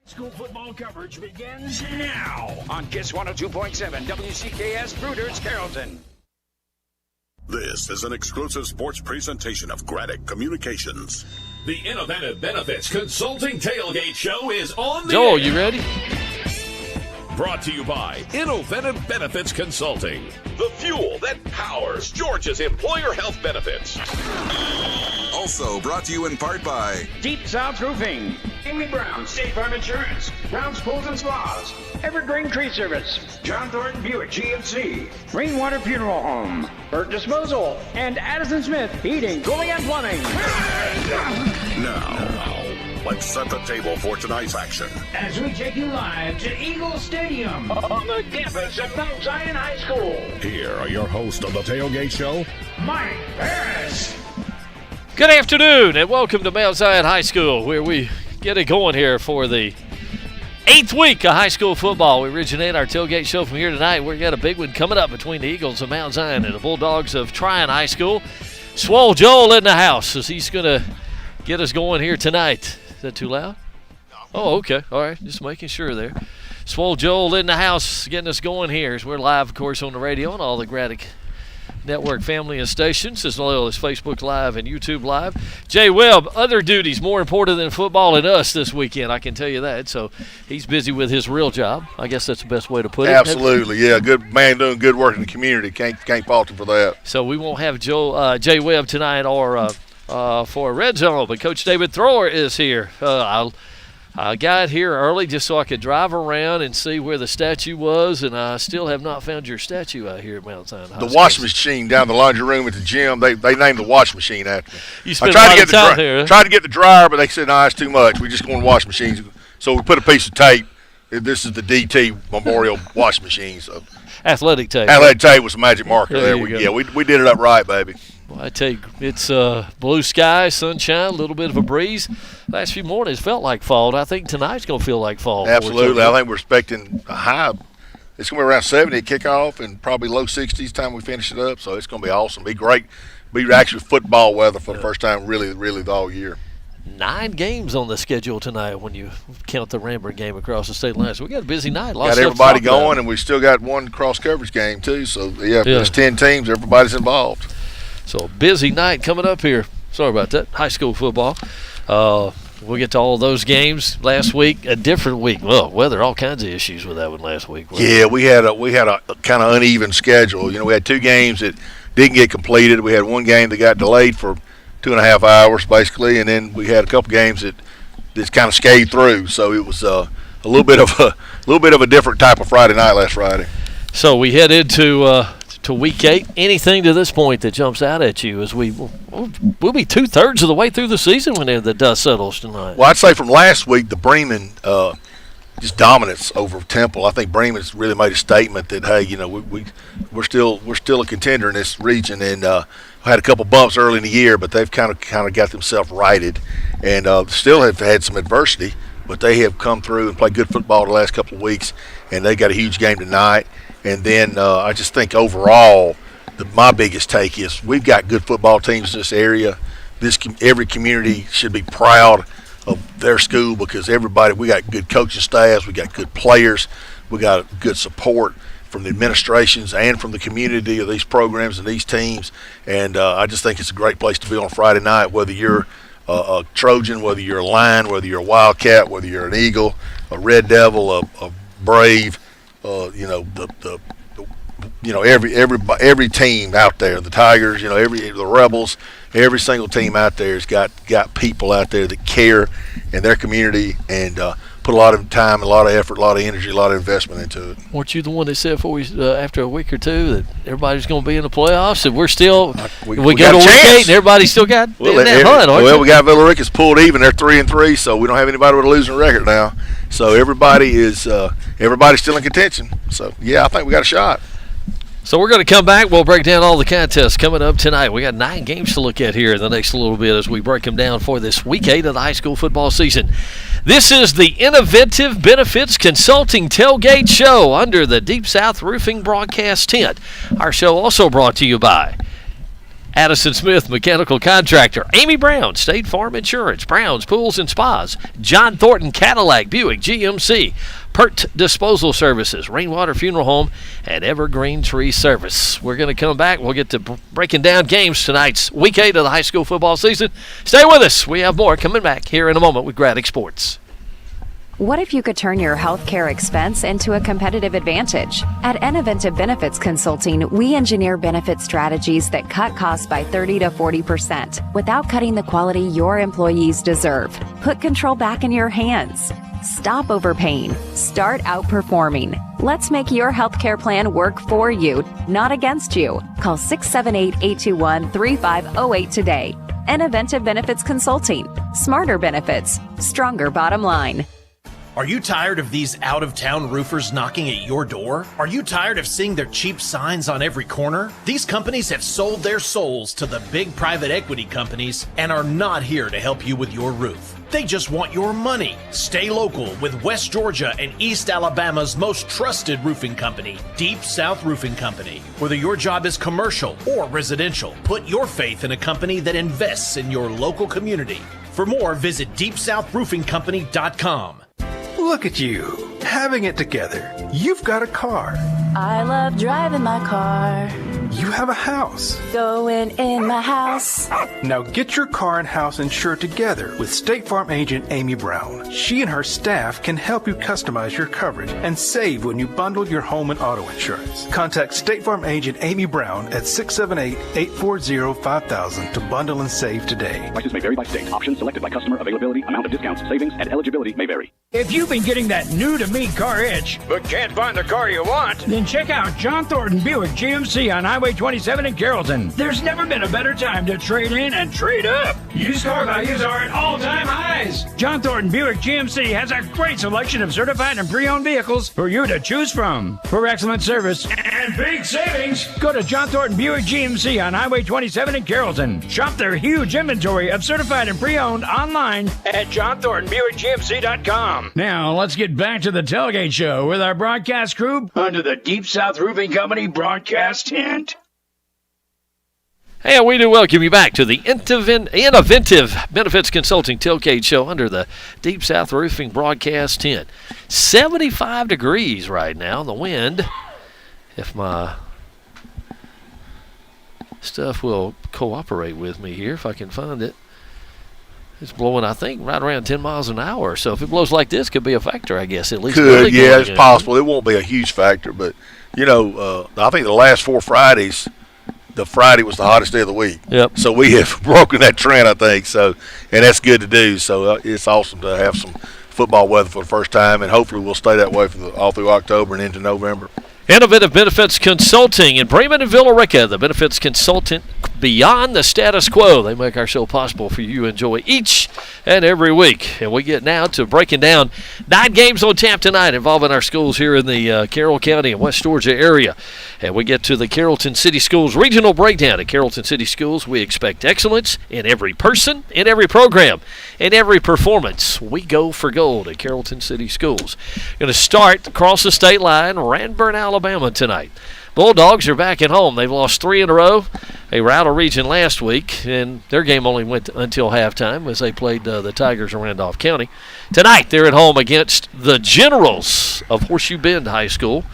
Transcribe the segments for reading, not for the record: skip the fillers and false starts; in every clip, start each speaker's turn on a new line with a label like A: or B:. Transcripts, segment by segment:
A: School football coverage begins now on KISS 102.7 WCKS Brewers Carrollton.
B: This is an exclusive sports presentation of Graddick Communications.
C: The Inoventive Benefits Consulting Tailgate Show is on the
D: Joel,
C: air.
D: you ready?
C: Brought to you by Inoventive Benefits Consulting, the fuel that powers Georgia's employer health benefits.
E: Also brought to you in part by
A: Deep South Roofing, Amy Brown, State Farm Insurance, Brown's Pools and Spas, Evergreen Tree Service, John Thornton Buick GMC, Rainwater Funeral Home, Bird Disposal, and Addison Smith Heating, Cooling, and Plumbing.
B: Now, let's set the table for tonight's action.
A: As we take you live to Eagle Stadium on the campus of Mount Zion High School,
B: Here are your hosts of the Tailgate Show,
A: Mike Harris.
D: Good afternoon, and welcome to Mount Zion High School, where we get it going here for the 8th week of high school football. We originate our tailgate show from here tonight. We've got a big one coming up between the Eagles of Mount Zion and the Bulldogs of Tryon High School. Swole Joel in the house, as he's going to get us going here tonight. Is that too loud? Oh, okay. All right. Just making sure there. Swole Joel in the house, getting us going here. As we're live, of course, on the radio and all the Graddick Network family and stations, as well as Facebook Live and YouTube Live. Jay Webb, other duties more important than football and us this weekend, I can tell you that. So he's busy with his real job. I guess that's the best way to put it.
F: Absolutely, yeah. Good man doing good work in the community. Can't fault him for that.
D: So we won't have Jay Webb tonight or for Red Zone, but Coach David Thrower is here. I got here early just so I could drive around and see where the statue was, and I still have not found your statue out here at Mount Zion High
F: The
D: School.
F: washing machine down the laundry room at the gym, they named the washing machine after me.
D: You spent a lot of time there.
F: Tried to get the dryer, but they said, no, it's too much. We just going to wash machines. So we put a piece of tape. This is the DT Memorial washing machine. So
D: Athletic tape.
F: Athletic tape was a magic marker
D: There
F: there.
D: you go.
F: We did it up right, baby.
D: Well, I tell you, it's blue sky, sunshine, a little bit of a breeze. Last few mornings felt like fall, and I think tonight's going to feel like fall.
F: Absolutely. I think we're expecting a high. It's going to be around 70 at kickoff and probably low 60s time we finish it up. So it's going to be awesome. Be great. Be actually football weather for the first time really all year.
D: 9 games on the schedule tonight when you count the Rambert game across the state line. So we got a busy night.
F: Got everybody going, and we still got one cross-coverage game too. So, yeah, there's 10 teams. Everybody's involved.
D: So a busy night coming up here. Sorry about that. High school football. We'll get to all those games last week. A different week. Well, weather, all kinds of issues with that one last week.
F: Yeah, we had a kind of uneven schedule. You know, we had 2 games that didn't get completed. We had one game that got delayed for 2.5 hours basically, and then we had a couple games that kind of scathed through. So it was a little bit of a different type of Friday night last Friday.
D: So we head into to week 8. Anything to this point that jumps out at you as we'll be 2/3 of the way through the season when the dust settles tonight?
F: Well, I'd say from last week, the Bremen just dominance over Temple. I think Bremen's really made a statement that, hey, you know, we're still a contender in this region, and had a couple bumps early in the year, but they've kind of got themselves righted, and still have had some adversity, but they have come through and played good football the last couple of weeks, and they got a huge game tonight. And then I just think overall, my biggest take is we've got good football teams in this area. Every community should be proud of their school because we got good coaching staffs, we got good players, we got good support from the administrations and from the community of these programs and these teams. And I just think it's a great place to be on Friday night, whether you're a Trojan, whether you're a Lion, whether you're a Wildcat, whether you're an Eagle, a Red Devil, a Brave. Every team out there, the Tigers, the Rebels, every single team out there has got people out there that care in their community and put a lot of time, a lot of effort, a lot of energy, a lot of investment into it.
D: Weren't you the one that said after a week or two that everybody's going to be in the playoffs and we're still we got to week 8 and everybody still got in that hunt, aren't you?
F: We got Villarica's pulled even. They're 3-3, so we don't have anybody with a losing record now. So everybody's still in contention. So, yeah, I think we got a shot.
D: So we're going to come back. We'll break down all the contests coming up tonight. We got 9 games to look at here in the next little bit as we break them down for this week 8 of the high school football season. This is the Inoventive Benefits Consulting Tailgate Show under the Deep South Roofing broadcast tent. Our show also brought to you by Addison Smith Mechanical Contractor, Amy Brown State Farm Insurance, Brown's Pools and Spas, John Thornton Cadillac Buick GMC, Pert Disposal Services, Rainwater Funeral Home, and Evergreen Tree Service. We're going to come back. We'll get to breaking down games tonight's Week 8 of the high school football season. Stay with us. We have more coming back here in a moment with Graddick Sports.
G: What if you could turn your healthcare expense into a competitive advantage? At Inoventive Benefits Consulting, we engineer benefit strategies that cut costs by 30 to 40% without cutting the quality your employees deserve. Put control back in your hands. Stop overpaying. Start outperforming. Let's make your healthcare plan work for you, not against you. Call 678-821-3508 today. Inoventive Benefits Consulting. Smarter benefits. Stronger bottom line.
H: Are you tired of these out-of-town roofers knocking at your door? Are you tired of seeing their cheap signs on every corner? These companies have sold their souls to the big private equity companies and are not here to help you with your roof. They just want your money. Stay local with West Georgia and East Alabama's most trusted roofing company, Deep South Roofing Company. Whether your job is commercial or residential, put your faith in a company that invests in your local community. For more, visit deepsouthroofingcompany.com.
I: Look at you, having it together. You've got a car.
J: I love driving my car.
I: You have a house.
J: Going in my house.
I: Now get your car and house insured together with State Farm agent Amy Brown. She and her staff can help you customize your coverage and save when you bundle your home and auto insurance. Contact State Farm agent Amy Brown at 678-840-5000 to bundle and save today.
K: Prices may vary by state. Options selected by customer. Availability, amount of discounts, savings, and eligibility may vary.
A: If you've been getting that new-to-me car itch, but can't find the car you want, then check out John Thornton Buick GMC on Highway 27 in Carrollton. There's never been a better time to trade in and trade up. Used car values are at all-time highs. John Thornton Buick GMC has a great selection of certified and pre-owned vehicles for you to choose from. For excellent service and big savings, go to John Thornton Buick GMC on Highway 27 in Carrollton. Shop their huge inventory of certified and pre-owned online at johnthorntonbuickgmc.com. Now, let's get back to the Tailgate Show with our broadcast crew under the Deep South Roofing Company broadcast tent.
D: And we do welcome you back to the Inoventive Benefits Consulting Tailgate Show under the Deep South Roofing broadcast tent. 75 degrees right now. The wind, if my stuff will cooperate with me here, if I can find it. It's blowing, I think, right around 10 miles an hour. So if it blows like this, could be a factor, I guess, at least.
F: Could, yeah, it's possible. It won't be a huge factor. But, you know, I think the last 4 Fridays, the Friday was the hottest day of the week.
D: Yep.
F: So we have broken that trend, I think. So, and that's good to do. So it's awesome to have some football weather for the first time, and hopefully we'll stay that way for all through October and into November.
D: Inoventive Benefits Consulting in Bremen and Villa Rica, the benefits consultant beyond the status quo. They make our show possible for you to enjoy each and every week. And we get now to breaking down 9 games on tap tonight involving our schools here in the Carroll County and West Georgia area. And we get to the Carrollton City Schools regional breakdown. At Carrollton City Schools, we expect excellence in every person, in every program, in every performance. We go for gold at Carrollton City Schools. Going to start across the state line, Ranburne, Alabama tonight. Bulldogs are back at home. They've lost 3 in a row. They were out of region last week, and their game only went until halftime as they played the Tigers of Randolph County. Tonight, they're at home against the Generals of Horseshoe Bend High School.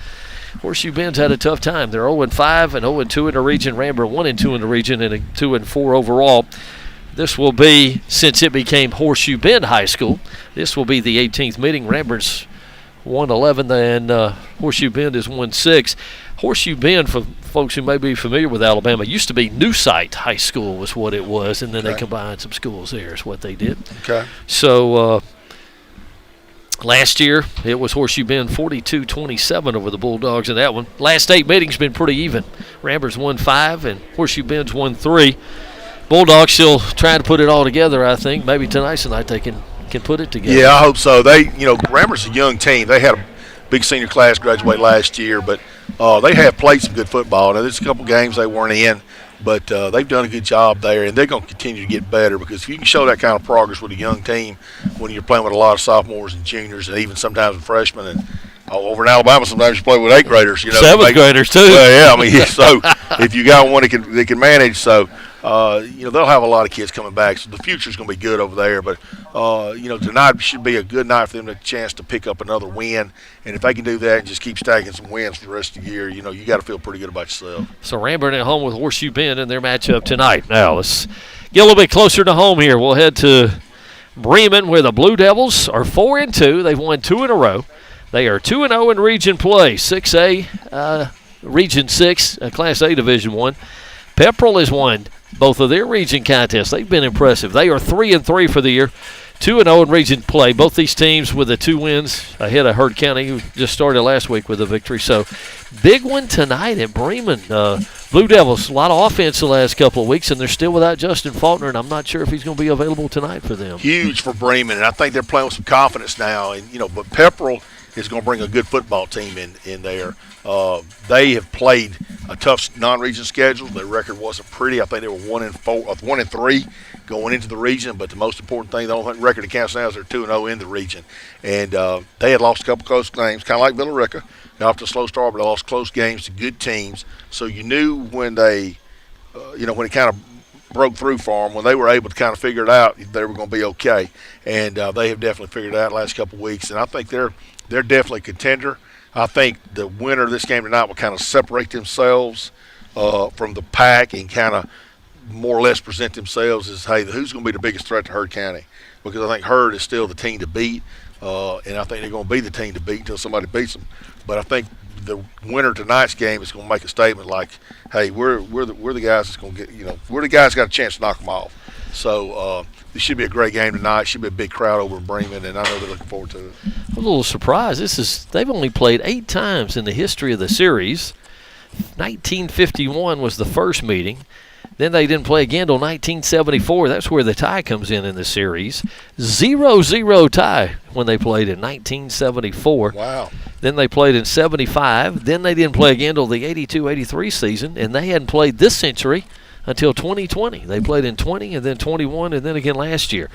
D: Horseshoe Bend's had a tough time. They're 0-5 and 0-2 in the region. Ranburne 1-2 in the region and 2-4 overall. This will be, since it became Horseshoe Bend High School, this will be the 18th meeting. Ranburne's 1-11 and Horseshoe Bend is 1-6. Horseshoe Bend, for folks who may be familiar with Alabama, used to be New Site High School was what it was, and then they combined some schools there is what they did.
F: Okay.
D: So last year it was Horseshoe Bend 42-27 over the Bulldogs in that one. Last 8 meetings been pretty even. Ranburne's 1-5 and Horseshoe Bend's 1-3. Bulldogs still trying to put it all together, I think. Maybe tonight's the night they can put it together.
F: Yeah, I hope so. Ranburne's a young team. They had a big senior class graduate last year, but they have played some good football. Now, there's a couple games they weren't in, but they've done a good job there, and they're going to continue to get better because if you can show that kind of progress with a young team when you're playing with a lot of sophomores and juniors and even sometimes freshmen and over in Alabama, sometimes you play with 8th graders.
D: 7th graders, too.
F: Well, yeah, I mean, so if you got one that can manage, so they'll have a lot of kids coming back, so the future's going to be good over there. But, tonight should be a good night for them, a chance to pick up another win. And if they can do that and just keep stacking some wins for the rest of the year, you got to feel pretty good about yourself.
D: So Ranburne at home with Horseshoe Bend in their matchup tonight. Now let's get a little bit closer to home here. We'll head to Bremen, where the Blue Devils are 4-2. They've won 2 in a row. They are 2-0 in region play, 6A, Region 6, Class A Division 1. Pepperell has won both of their region contests. They've been impressive. They are 3-3 for the year, 2-0 in region play. Both these teams with the 2 wins ahead of Heard County, who just started last week with a victory. So big one tonight at Bremen. Blue Devils, a lot of offense the last couple of weeks, and they're still without Justin Faulkner, and I'm not sure if he's going to be available tonight for them.
F: Huge for Bremen, and I think they're playing with some confidence now. And but Pepperell is going to bring a good football team in there. They have played a tough non-region schedule. Their record wasn't pretty. I think they were 1-3 going into the region. But the most important thing, the only record that counts now is they're 2-0 in the region. And they had lost a couple close games, kind of like Villarica. Got off to a slow start, but they lost close games to good teams. So you knew when they, when it kind of broke through for them, when they were able to kind of figure it out, they were going to be okay. And they have definitely figured it out the last couple of weeks. And I think they're definitely a contender. I think the winner of this game tonight will kind of separate themselves from the pack and kind of more or less present themselves as, hey, who's going to be the biggest threat to Heard County? Because I think Heard is still the team to beat, and I think they're going to be the team to beat until somebody beats them. But I think the winner of tonight's game is going to make a statement like, hey, we're the guys that's going to get, we're the guys that got a chance to knock them off. So this should be a great game tonight. Should be a big crowd over in Bremen, and I know they're looking forward to it.
D: I'm a little surprised. They've only played 8 times in the history of the series. 1951 was the first meeting. Then they didn't play again until 1974. That's where the tie comes in the series. 0-0 tie when they played in 1974.
F: Wow.
D: Then they played in 75. Then they didn't play again until the 82-83 season, and they hadn't played this century until 2020. They played in 20 and then 21 and then again last year.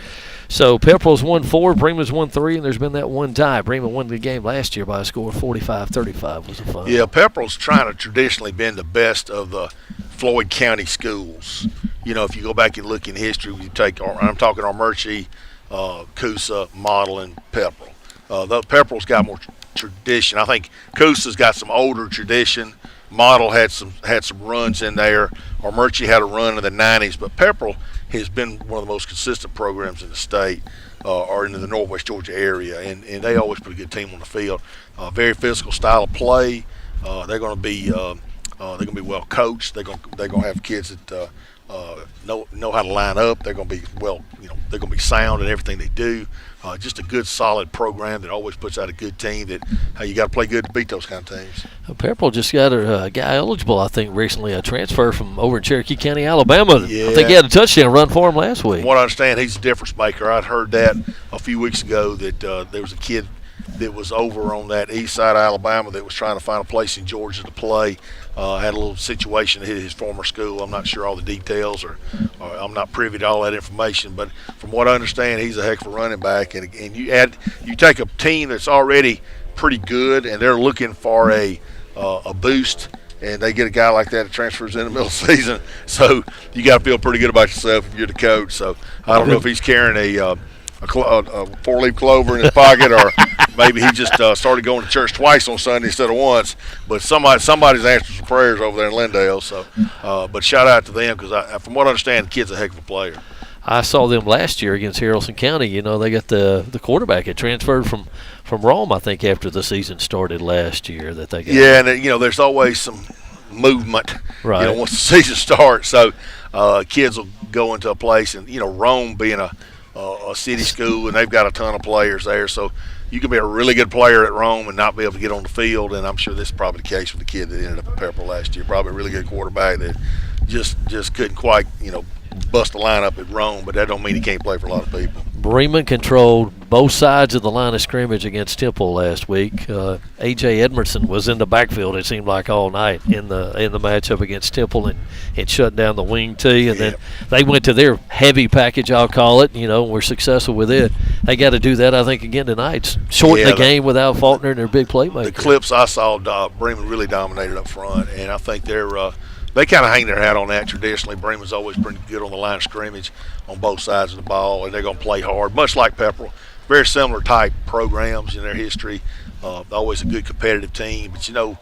D: So Pepperell's won 4, Bremen's won 3, and there's been that one tie. Bremen won the game last year by a score of 45-35 was the final.
F: Yeah, Pepperell's trying to traditionally been the best of the Floyd County schools. If you go back and look in history, I'm talking Armurchie, Coosa, Model, and Pepperell. Pepperell's got more tradition. I think Coosa's got some older tradition. Model had some runs in there. Armurchie had a run in the 90s, but Pepperell has been one of the most consistent programs in the state or in the Northwest Georgia area, and they always put a good team on the field. Very physical style of play. They're going to be well coached. They're going to have kids that know how to line up. They're going to be they're going to be sound in everything they do. Just a good, solid program that always puts out a good team that you got to play good to beat those kind of teams.
D: Pepperell just got a guy eligible, I think, recently, a transfer from over in Cherokee County, Alabama.
F: Yeah.
D: I think he had a touchdown run for him last week.
F: From what I understand, he's a difference maker. I'd heard that a few weeks ago that there was a kid that was over on that east side of Alabama that was trying to find a place in Georgia to play. Had a little situation at his former school. I'm not sure all the details, or I'm not privy to all that information. But from what I understand, he's a heck of a running back. And you take a team that's already pretty good, and they're looking for a boost, and they get a guy like that that transfers in the middle of the season. So you got to feel pretty good about yourself if you're the coach. So I don't know if he's carrying a 4-leaf clover in his pocket, or maybe he just started going to church twice on Sunday instead of once. But somebody's answered some prayers over there in Lindale. So, but shout out to them because from what I understand, the kid's a heck of a player.
D: I saw them last year against Haralson County. They got the quarterback that transferred from Rome, I think, after the season started last year. That they got.
F: Yeah, and there's always some movement.
D: Right.
F: Once the season starts, so kids will go into a place, and Rome being a city school, and they've got a ton of players there. So you can be a really good player at Rome and not be able to get on the field, and I'm sure this is probably the case with the kid that ended up at Pepperell last year. Probably a really good quarterback that just couldn't quite, bust the lineup at Rome, but that don't mean he can't play for a lot of people.
D: Bremen controlled both sides of the line of scrimmage against Temple last week. A.J. Edmondson was in the backfield, it seemed like, all night in the matchup against Temple, and shut down the wing tee. And then they went to their heavy package, I'll call it, were successful with it. They got to do that, I think, again tonight. Shorten the game without Faulkner and their big playmaker.
F: The clips I saw, Bremen really dominated up front, and I think they're they kind of hang their hat on that traditionally. Bremen's always pretty good on the line of scrimmage on both sides of the ball, and they're going to play hard, much like Pepperell. Very similar type programs in their history. Always a good competitive team. But,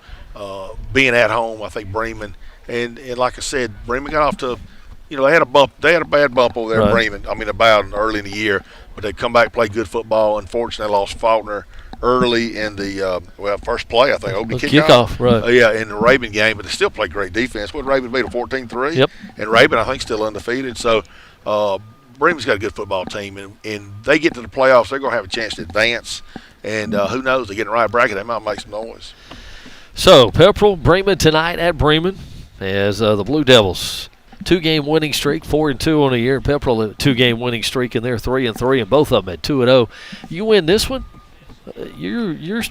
F: being at home, I think Bremen, and like I said, Bremen got off to, they had a bump. They had a bad bump over there in Bremen. About early in the year, but they come back and play good football. Unfortunately, they lost Faulkner early in the first play, I think. Opening kickoff.
D: Right.
F: In the Raven game, but they still played great defense. What Raven beat them 14-3?
D: Yep.
F: And Raven, I think, still undefeated. So Bremen's got a good football team, and they get to the playoffs, they're going to have a chance to advance. And who knows, they get in the right bracket, they might make some noise.
D: So Pepperell, Bremen tonight at Bremen as the Blue Devils. 2-game winning streak, 4-2 on the year. Pepperell a 2-game winning streak, and they're 3-3, and both of them at 2-0. You win this one, you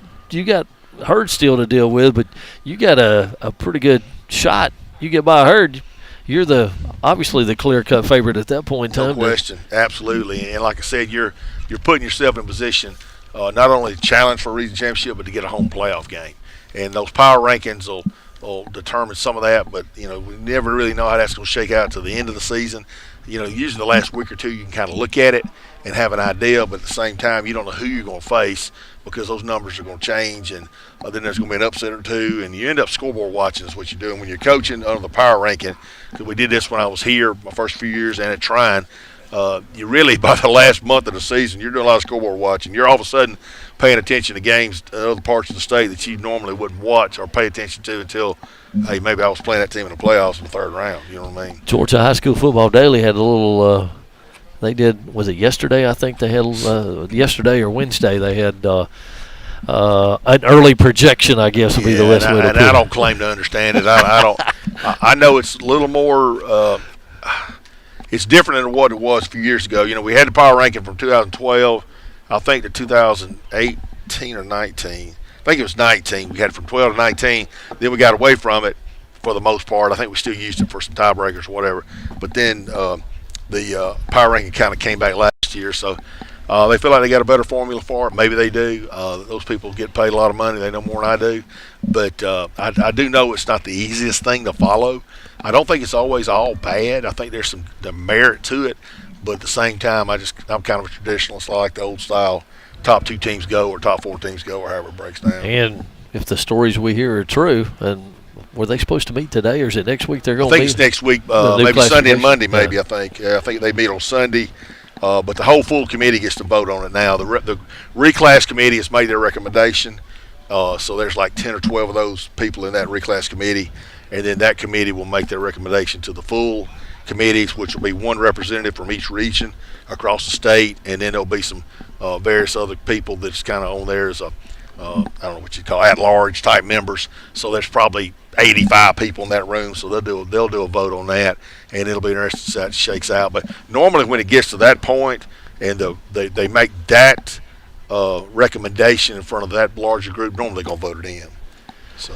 D: got Herd still to deal with, but you got a pretty good shot. You get by Herd, you're obviously the clear-cut favorite at that point in time.
F: No question, absolutely. And like I said, you're putting yourself in a position not only to challenge for a region championship, but to get a home playoff game. And those power rankings will determine some of that, but we never really know how that's going to shake out to the end of the season. Usually the last week or two you can kind of look at it and have an idea, but at the same time you don't know who you're going to face because those numbers are going to change, and then there's going to be an upset or two, and you end up scoreboard watching is what you're doing when you're coaching under the power ranking. Because we did this when I was here my first few years and at Trine. You really, by the last month of the season, you're doing a lot of scoreboard watching. You're all of a sudden paying attention to games in other parts of the state that you normally wouldn't watch or pay attention to until, hey, maybe I was playing that team in the playoffs in the third round. You know what I mean?
D: Georgia High School Football Daily had a little they did, was it yesterday? I think they had, yesterday or Wednesday, they had an early projection, I guess would be the best way to put it.
F: And I don't claim to understand it. I know it's a little more it's different than what it was a few years ago. We had the power ranking from 2012, I think, to 2018 or 19. I think it was 19. We had it from 12 to 19. Then we got away from it for the most part. I think we still used it for some tiebreakers or whatever. But then the power ranking kind of came back last year. So they feel like they got a better formula for it. Maybe they do. Those people get paid a lot of money. They know more than I do. But I do know it's not the easiest thing to follow. I don't think it's always all bad. I think there's some merit to it. But at the same time, I'm kind of a traditionalist. I like the old style, top 2 teams go or top 4 teams go or however it breaks down.
D: And if the stories we hear are true, and were they supposed to meet today or is it next week they're going to meet?
F: I think it's next week, maybe Sunday and Monday maybe, I think. I think they meet on Sunday. But the whole full committee gets to vote on it now. The reclass committee has made their recommendation. So there's like 10 or 12 of those people in that reclass committee. And then that committee will make their recommendation to the full committees, which will be one representative from each region across the state. And then there'll be some various other people that's kind of on there as I don't know what you call at-large type members. So there's probably 85 people in that room, so they'll do a vote on that, and it'll be interesting to see how it shakes out. But normally when it gets to that point and they make that recommendation in front of that larger group, normally they're going to vote it in. So.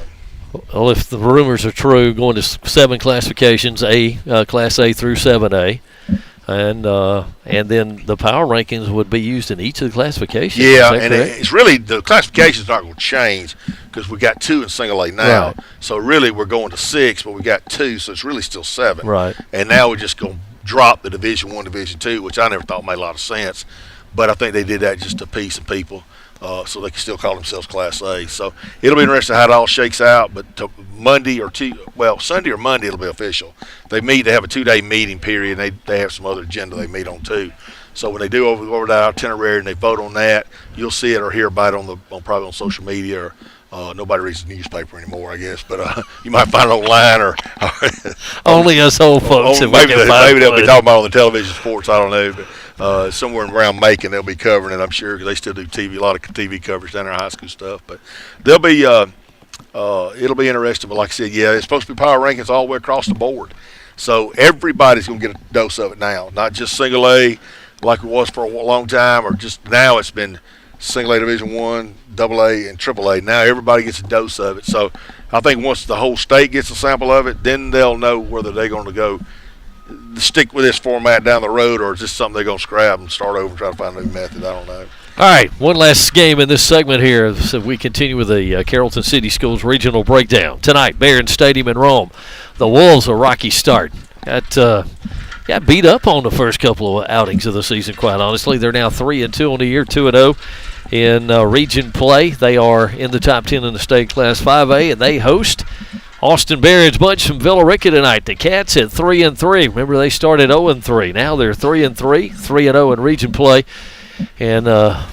D: Well, if the rumors are true, going to 7 classifications, Class A through 7A, and then the power rankings would be used in each of the classifications.
F: Yeah, and it's really the classification's not going to change because we got 2 in single A now.
D: Right.
F: So really we're going to 6, but we got 2, so it's really still 7.
D: Right.
F: And now we're just going to drop the Division 1, Division 2, which I never thought made a lot of sense. But I think they did that just to appease some people. So they can still call themselves Class A. So it'll be interesting how it all shakes out. But Sunday or Monday it'll be official. They meet. They have a 2-day meeting period. And they have some other agenda they meet on too. So when they do over that itinerary and they vote on that, you'll see it or hear about it probably on social media or nobody reads the newspaper anymore, I guess. But you might find it online or
D: only us old folks.
F: Maybe they'll be talking about it on the television sports. I don't know. But, somewhere around Macon, they'll be covering it, I'm sure, because they still do a lot of TV coverage down there, high school stuff. But they'll be, it'll be interesting. But like I said, yeah, it's supposed to be power rankings all the way across the board. So everybody's going to get a dose of it now, not just single A like it was for a long time, or just now it's been single A Division 1, double A, and triple A. Now everybody gets a dose of it. So I think once the whole state gets a sample of it, then they'll know whether they're going to go stick with this format down the road, or is this something they're going to scrap and start over and try to find a new method? I don't know.
D: All right, one last game in this segment here. So we continue with the Carrollton City Schools regional breakdown. Tonight, Barron Stadium in Rome. The Wolves, a rocky start. Got beat up on the first couple of outings of the season, quite honestly. They're now 3-2 on the year, 2-0 in region play. They are in the top 10 in the state Class 5A, and they host Austin Barron's bunch from Villa Rica tonight. The Cats at 3-3. Remember, they started 0-3. Now they're 3-3, 3-0 in region play. And a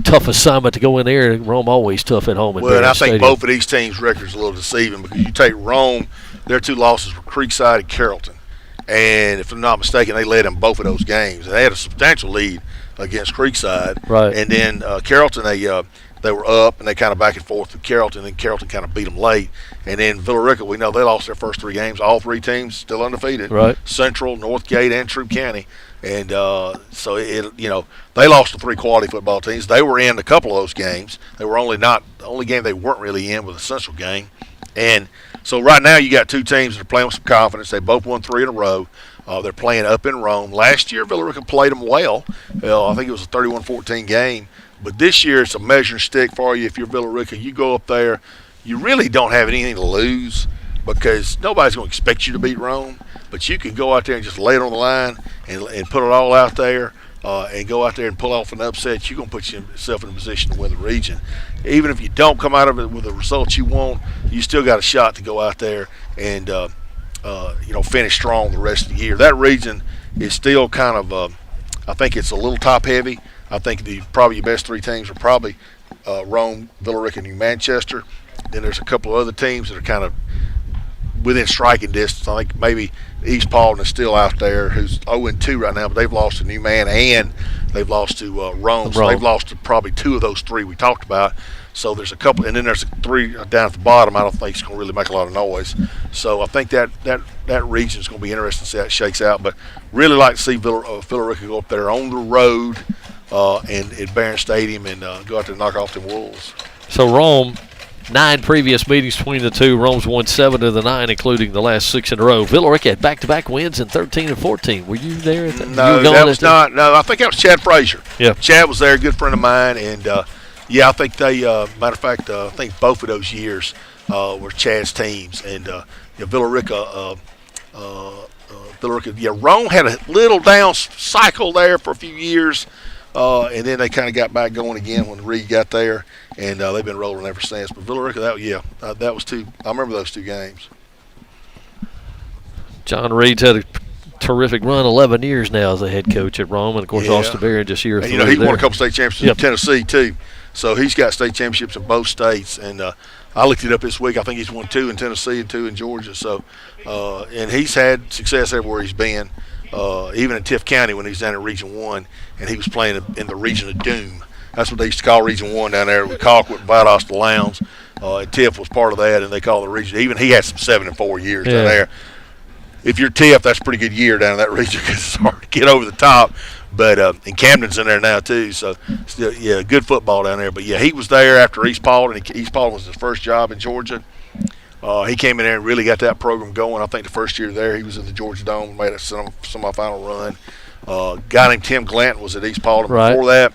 D: tough assignment to go in there. Rome always tough at home.
F: Well, and I think both of these teams' records are a little deceiving because you take Rome, their 2 losses were Creekside and Carrollton. And if I'm not mistaken, they led in both of those games. And they had a substantial lead against Creekside.
D: Right.
F: And then Carrollton, they were up, and they kind of back and forth with Carrollton, and Carrollton kind of beat them late. And then Villa Rica, we know they lost their first 3 games. All 3 teams still undefeated.
D: Right.
F: Central, Northgate, and Troup County. And so they lost to 3 quality football teams. They were in a couple of those games. They were the only game they weren't really in was the Central game. And so right now you got 2 teams that are playing with some confidence. They both won 3 in a row. They're playing up in Rome. Last year Villa Rica played them well. I think it was a 31-14 game. But this year it's a measuring stick for you. If you're Villa Rica, you go up there, you really don't have anything to lose because nobody's going to expect you to beat Rome. But you can go out there and just lay it on the line and put it all out there and go out there and pull off an upset. You're going to put yourself in a position to win the region. Even if you don't come out of it with the results you want, you still got a shot to go out there and finish strong the rest of the year. That region is still kind of I think it's a little top-heavy. I think probably your best 3 teams are probably Rome, Villa Rica, and New Manchester. Then there's a couple of other teams that are kind of within striking distance. I think maybe East Paulding is still out there, who's 0-2 right now, but they've lost to New Man and they've lost to Rome. So they've lost to probably 2 of those 3 we talked about. So there's a couple, and then there's 3 down at the bottom. I don't think it's going to really make a lot of noise. So I think that region is going to be interesting to see how it shakes out. But really like to see Villa Rica go up there on the road and at Barron Stadium and go out there and knock off them Wolves.
D: So Rome, 9 previous meetings between the 2. Rome's won 7 of the 9, including the last 6 in a row. Villa Rica had back-to-back wins in 13 and 14. Were you there at that?
F: No, that was not. No, I think that was Chad Frazier.
D: Yeah.
F: Chad was there, a good friend of mine, and I think they. Matter of fact, I think both of those years were Chad's teams, and Villa Rica. Rome had a little down cycle there for a few years. And then they kind of got back going again when Reed got there, and they've been rolling ever since. But Villa Rica, that was 2. I remember those 2 games.
D: John Reed's had a terrific run, 11 years now as a head coach at Rome, and of course Austin Barron just year 3.
F: And he won a couple state championships in Tennessee too, so he's got state championships in both states. And I looked it up this week. I think he's won 2 in Tennessee and 2 in Georgia. So, and he's had success everywhere he's been. Even in Tift County when he's down in Region 1, and he was playing in the Region of Doom. That's what they used to call Region 1 down there with Colquitt, Valdosta, the Lowndes. And Tift was part of that, and they call it the region. Even he had some 7-4 years down there. If you're Tift, that's a pretty good year down in that region because it's hard to get over the top. But and Camden's in there now too, so still, good football down there. But he was there after East Paulding. East Paulding was his first job in Georgia. He came in there and really got that program going. I think the first year there he was in the Georgia Dome, made a semifinal run. A guy named Tim Glanton was at East Paulding.
D: Right.
F: Before that,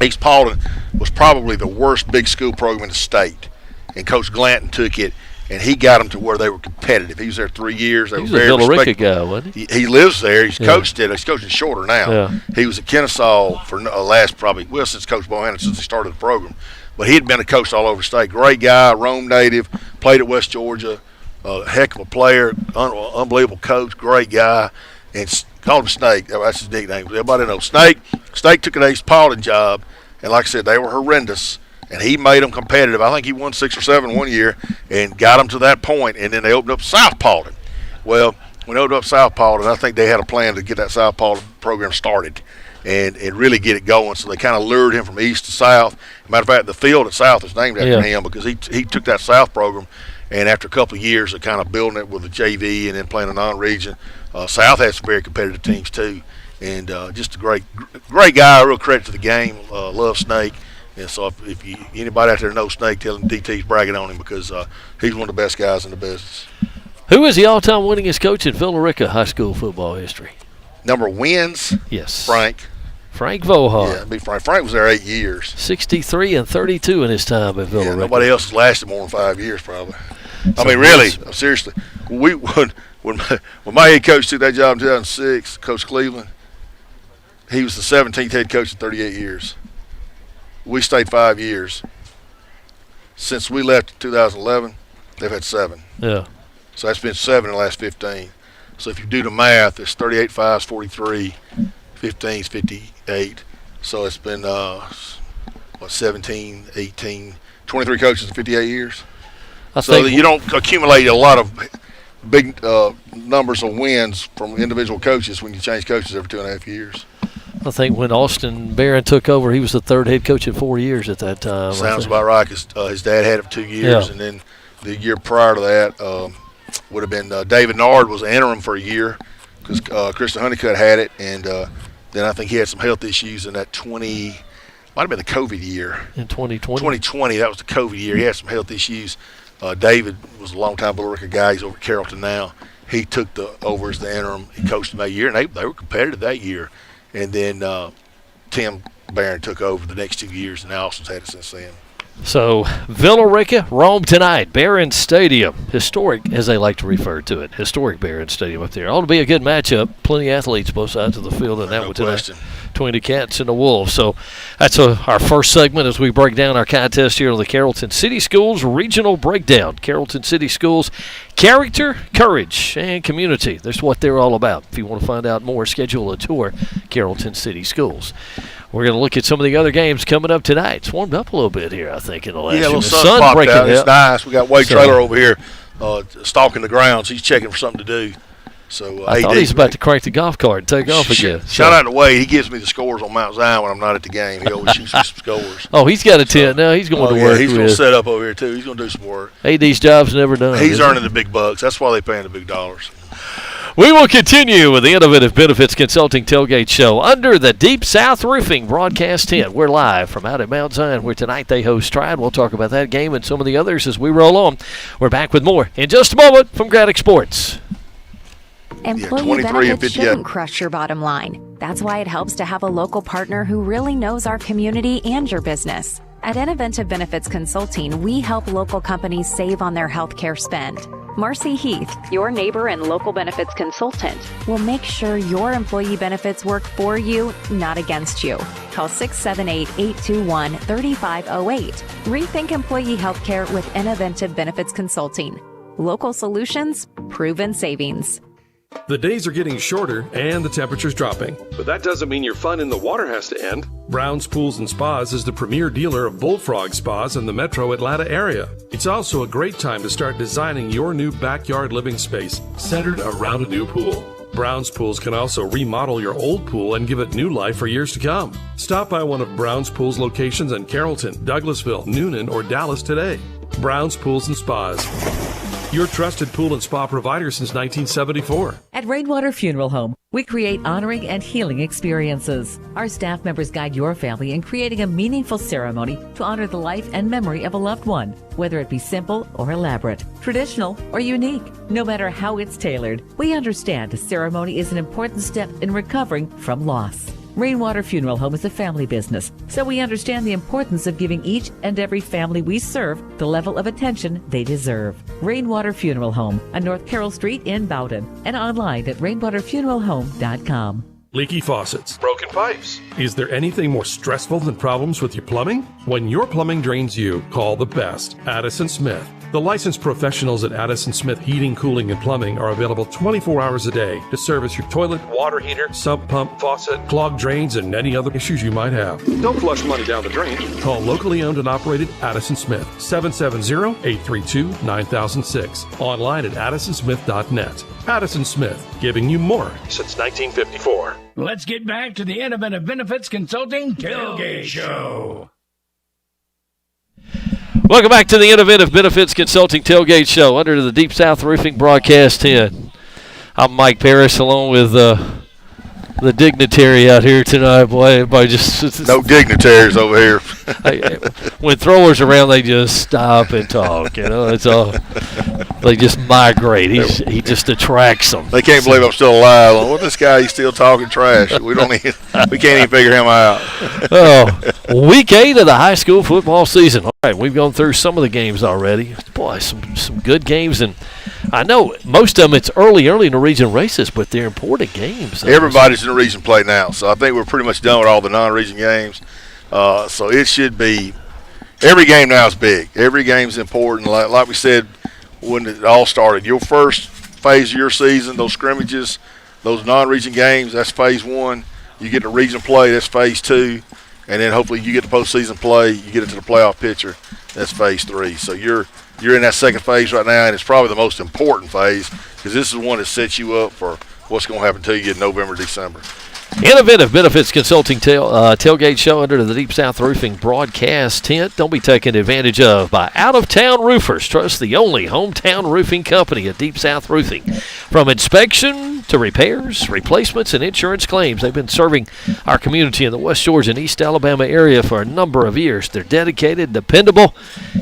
F: East Paulding was probably the worst big school program in the state. And Coach Glanton took it, and he got them to where they were competitive. He was there 3 years. They
D: He's
F: were very
D: a Villa Rica
F: respectable.
D: guy, wasn't he?
F: He lives there. He's coached it. He's coaching Shorter now.
D: Yeah.
F: He was at Kennesaw for since Coach Bohannon, since he started the program. But he had been a coach all over the state. Great guy, Rome native, played at West Georgia, a heck of a player, unbelievable coach, great guy, and called him Snake. That's his nickname. Everybody knows Snake. Snake took an East Paulding job, and like I said, they were horrendous, and he made them competitive. I think he won 6 or 7 one year and got them to that point, and then they opened up South Paulding. Well, when they opened up South Paulding, I think they had a plan to get that South Paulding program started and really get it going. So they kind of lured him from east to south. Matter of fact, the field at South is named after him because he took that South program, and after a couple of years of kind of building it with the JV and then playing a non-region, South had some very competitive teams too. And just a great guy, real credit to the game. Love Snake. And so if anybody out there knows Snake, tell him DT's bragging on him because he's one of the best guys in the business.
D: Who is the all-time winningest coach in Villa Rica high school football history?
F: Number of wins?
D: Yes.
F: Frank.
D: Frank Vohar.
F: Yeah, it'd be Frank. Frank was there 8 years.
D: 63 and 32 in his time at Villa
F: Yeah,
D: Rica.
F: nobody else has lasted more than 5 years, probably. I mean, really, seriously. When my head coach took that job in 2006, Coach Cleveland, he was the 17th head coach in 38 years. We stayed 5 years. Since we left in 2011, they've had 7.
D: Yeah.
F: So that's been 7 in the last 15. So if you do the math, it's 38 5s, 43, 15s, 58. So it's been, 17, 18, 23 coaches in 58 years. So you don't accumulate a lot of big numbers of wins from individual coaches when you change coaches every 2.5 years.
D: I think when Austin Barron took over, he was the 3rd head coach in 4 years at that time.
F: Sounds about right, because his dad had it for 2 years,
D: Yeah.
F: and then the year prior to that would have been David Nard was an interim for a year because Kristen Honeycutt had it, and then I think he had some health issues in that might have been the COVID year.
D: In 2020?
F: 2020, that was the COVID year. He had some health issues. David was a long-time Villa Rica guy. He's over at Carrollton now. He took over as the interim. He coached them that year, and they were competitive that year. And then Tim Barron took over the next 2 years, and Austin's had it since then.
D: So, Villa Rica, Rome tonight. Barron Stadium. Historic, as they like to refer to it. Historic Barron Stadium up there. Ought to be a good matchup. Plenty of athletes both sides of the field in that one tonight. Between the Cats and the Wolves. So, that's our first segment as we break down our contest here on the Carrollton City Schools Regional Breakdown. Carrollton City Schools, character, courage, and community. That's what they're all about. If you want to find out more, schedule a tour, Carrollton City Schools. We're going to look at some of the other games coming up tonight. It's warmed up a little bit here, I think, in the last
F: a little
D: the
F: sun popped
D: breaking
F: out. It's nice. We got Wade
D: So-
F: Traylor over here stalking the grounds. He's checking for something to do. So
D: I thought he's about to crank the golf cart and take off again.
F: Shout out to Wade. He gives me the scores on Mount Zion when I'm not at the game. He always shoots me some scores.
D: Oh, he's got a tent now. He's going to work.
F: He's going to set up over here, too. He's going to do some work.
D: AD's job's never done.
F: He's earning the big bucks. That's why they pay him the big dollars.
D: We will continue with the Innovative Benefits Consulting Tailgate Show under the Deep South Roofing broadcast tent. We're live from out at Mount Zion, where tonight they host Stride. We'll talk about that game and some of the others as we roll on. We're back with more in just a moment from Graddick Sports.
G: Employee benefits shouldn't crush your bottom line. That's why it helps to have a local partner who really knows our community and your business. At Inoventive Benefits Consulting, we help local companies save on their healthcare spend. Marcy Heath, your neighbor and local benefits consultant, will make sure your employee benefits work for you, not against you. Call 678-821-3508. Rethink employee healthcare with Inoventive Benefits Consulting. Local solutions, proven savings.
L: The days are getting shorter and the temperature's dropping.
M: But that doesn't mean your fun in the water has to end.
L: Brown's Pools and Spas is the premier dealer of Bullfrog Spas in the metro Atlanta area. It's also a great time to start designing your new backyard living space centered around a new pool. Brown's Pools can also remodel your old pool and give it new life for years to come. Stop by one of Brown's Pools locations in Carrollton, Douglasville, Noonan, or Dallas today. Brown's Pools and Spas, your trusted pool and spa provider since 1974.
N: At Rainwater Funeral Home, we create honoring and healing experiences. Our staff members guide your family in creating a meaningful ceremony to honor the life and memory of a loved one, whether it be simple or elaborate, traditional or unique. No matter how it's tailored, we understand a ceremony is an important step in recovering from loss. Rainwater Funeral Home is a family business, so we understand the importance of giving each and every family we serve the level of attention they deserve. Rainwater Funeral Home on North Carroll Street in Bowden and online at rainwaterfuneralhome.com.
L: Leaky faucets,
M: Broken pipes.
L: Is there anything more stressful than problems with your plumbing? When your plumbing drains you, call the best, Addison Smith. The licensed professionals at Addison Smith Heating, Cooling, and Plumbing are available 24 hours a day to service your toilet, water heater, sump pump, faucet, clogged drains, and any other issues you might have.
M: Don't flush money down the drain.
L: Call locally owned and operated Addison Smith, 770-832-9006. Online at addisonsmith.net. Addison Smith, giving you more since 1954.
A: Let's get back to the Innovative Benefits Consulting Tailgate Show.
D: Welcome back to the Innovative Benefits Consulting Tailgate Show under the Deep South Roofing broadcast tent. I'm Mike Parrish along with the dignitary out here tonight. Boy, everybody just...
F: No dignitaries over here.
D: When throwers around, they just stop and talk. You know, it's all... They just migrate. He just attracts them.
F: They can't believe I'm still alive. Well, this guy, he's still talking trash. We can't even figure him out.
D: Week 8 of the high school football season. All right, we've gone through some of the games already. Boy, some good games, and I know most of them it's early in the region races, but they're important games.
F: Everybody's in the region play now, so I think we're pretty much done with all the non-region games. So it should be every game now is big. Every game's important. Like we said when it all started, your first phase of your season, those scrimmages, those non-region games, that's phase 1. You get the region play, that's phase 2. And then hopefully you get the postseason play, you get into the playoff picture, that's phase 3. So you're in that second phase right now, and it's probably the most important phase because this is one that sets you up for what's going to happen to you in November, December.
D: Inoventive Benefits Consulting tailgate show under the Deep South Roofing broadcast tent. Don't be taken advantage of by out-of-town roofers. Trust the only hometown roofing company at Deep South Roofing. From inspection to repairs, replacements, and insurance claims, they've been serving our community in the West Georgia and East Alabama area for a number of years. They're dedicated, dependable,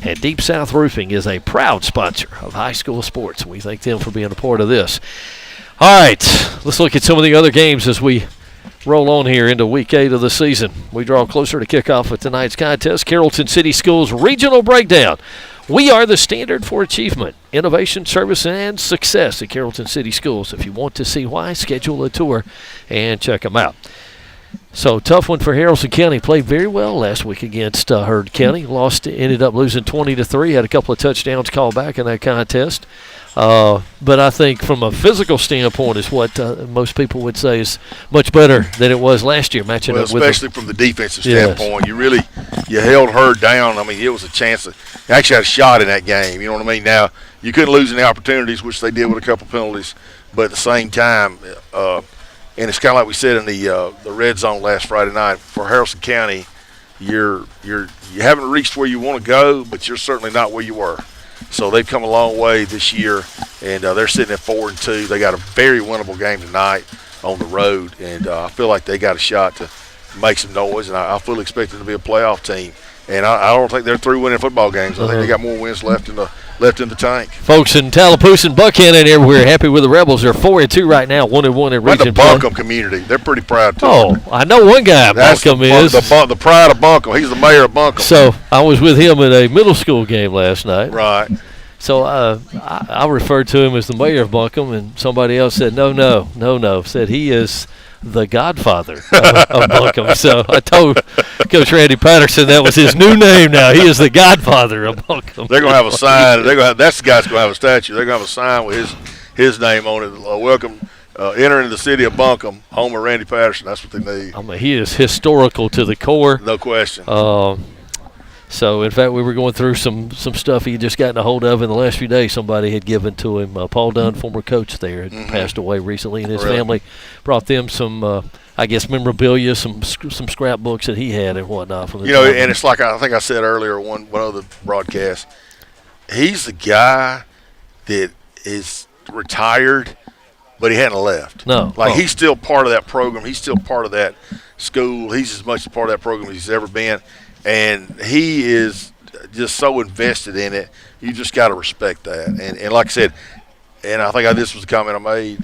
D: and Deep South Roofing is a proud sponsor of high school sports. We thank them for being a part of this. All right, let's look at some of the other games as we roll on here into week 8 of the season. We draw closer to kickoff with tonight's contest. Carrollton City Schools Regional Breakdown. We are the standard for achievement, innovation, service, and success at Carrollton City Schools. If you want to see why, schedule a tour and check them out. So, tough one for Haralson County. Played very well last week against Heard County. Ended up losing 20-3. Had a couple of touchdowns called back in that contest. But I think from a physical standpoint is what most people would say is much better than it was last year matching up with them.
F: Especially from the defensive standpoint. You held Heard down. I mean, it was a chance to actually had a shot in that game. You know what I mean? Now, you couldn't lose any opportunities, which they did with a couple penalties. But at the same time, and it's kind of like we said in the red zone last Friday night, for Haralson County, you haven't reached where you want to go, but you're certainly not where you were. So they've come a long way this year, and they're sitting at 4-2. They got a very winnable game tonight on the road, and I feel like they got a shot to make some noise, and I fully expect them to be a playoff team. And I don't think they're through winning football games. I think they got more wins left in the tank.
D: Folks in Tallapoosa and Buckhannon and everywhere happy with the Rebels. They're 4-2 right now, 1-1 in region
F: play. The Buncombe community, they're pretty proud too.
D: Oh, I know one guy. Buncombe is
F: the pride of Buncombe. He's the mayor of Buncombe.
D: So I was with him at a middle school game last night.
F: Right.
D: So I referred to him as the mayor of Buncombe, and somebody else said, no, said he is the godfather of Buncombe. So I told Coach Randy Patterson that was his new name now. He is the godfather of Buncombe.
F: They're going to have a sign. That's the guy's going to have a statue. They're going to have a sign with his name on it. Welcome, entering the city of Buncombe, home of Randy Patterson. That's what they need.
D: I mean, he is historical to the core.
F: No question.
D: So, in fact, we were going through some stuff he had just gotten a hold of in the last few days. Somebody had given to him. Paul Dunn, former coach there, had passed away recently, and his family brought them some, I guess, memorabilia, some scrapbooks that he had and whatnot. From the time.
F: And it's like I think I said earlier one other broadcast, he's the guy that is retired, but he hadn't left.
D: No.
F: He's still part of that program. He's still part of that school. He's as much a part of that program as he's ever been. And he is just so invested in it. You just got to respect that. And like I said, and I think this was the comment I made,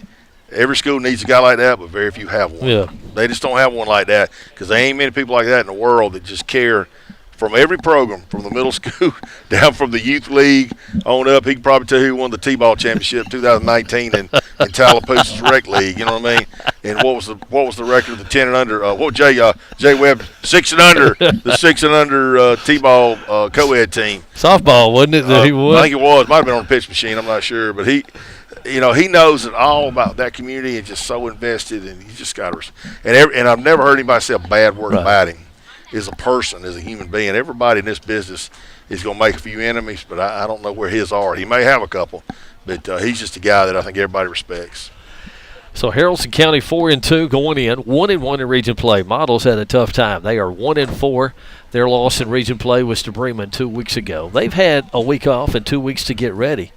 F: every school needs a guy like that, but very few have one.
D: Yeah.
F: They just don't have one like that because there ain't many people like that in the world that just care from every program, from the middle school down from the youth league on up. He can probably tell you who won the T-ball championship 2019 in Tallapoosa's rec league. You know what I mean? And what was the record of the 10 and under? Jay Webb 6 and under, the 6 and under T-ball co-ed team.
D: Softball, wasn't it? That he won?
F: I think it was. Might have been on the pitch machine. I'm not sure, but he knows it all about that community and just so invested. And you just got to. And I've never heard anybody say a bad word about him. As a person, as a human being, everybody in this business is going to make a few enemies, but I don't know where his are. He may have a couple, but he's just a guy that I think everybody respects.
D: So Haralson County 4-2 going in, 1-1 in region play. Models had a tough time. They are 1-4. Their loss in region play was to Bremen 2 weeks ago. They've had a week off and 2 weeks to get ready.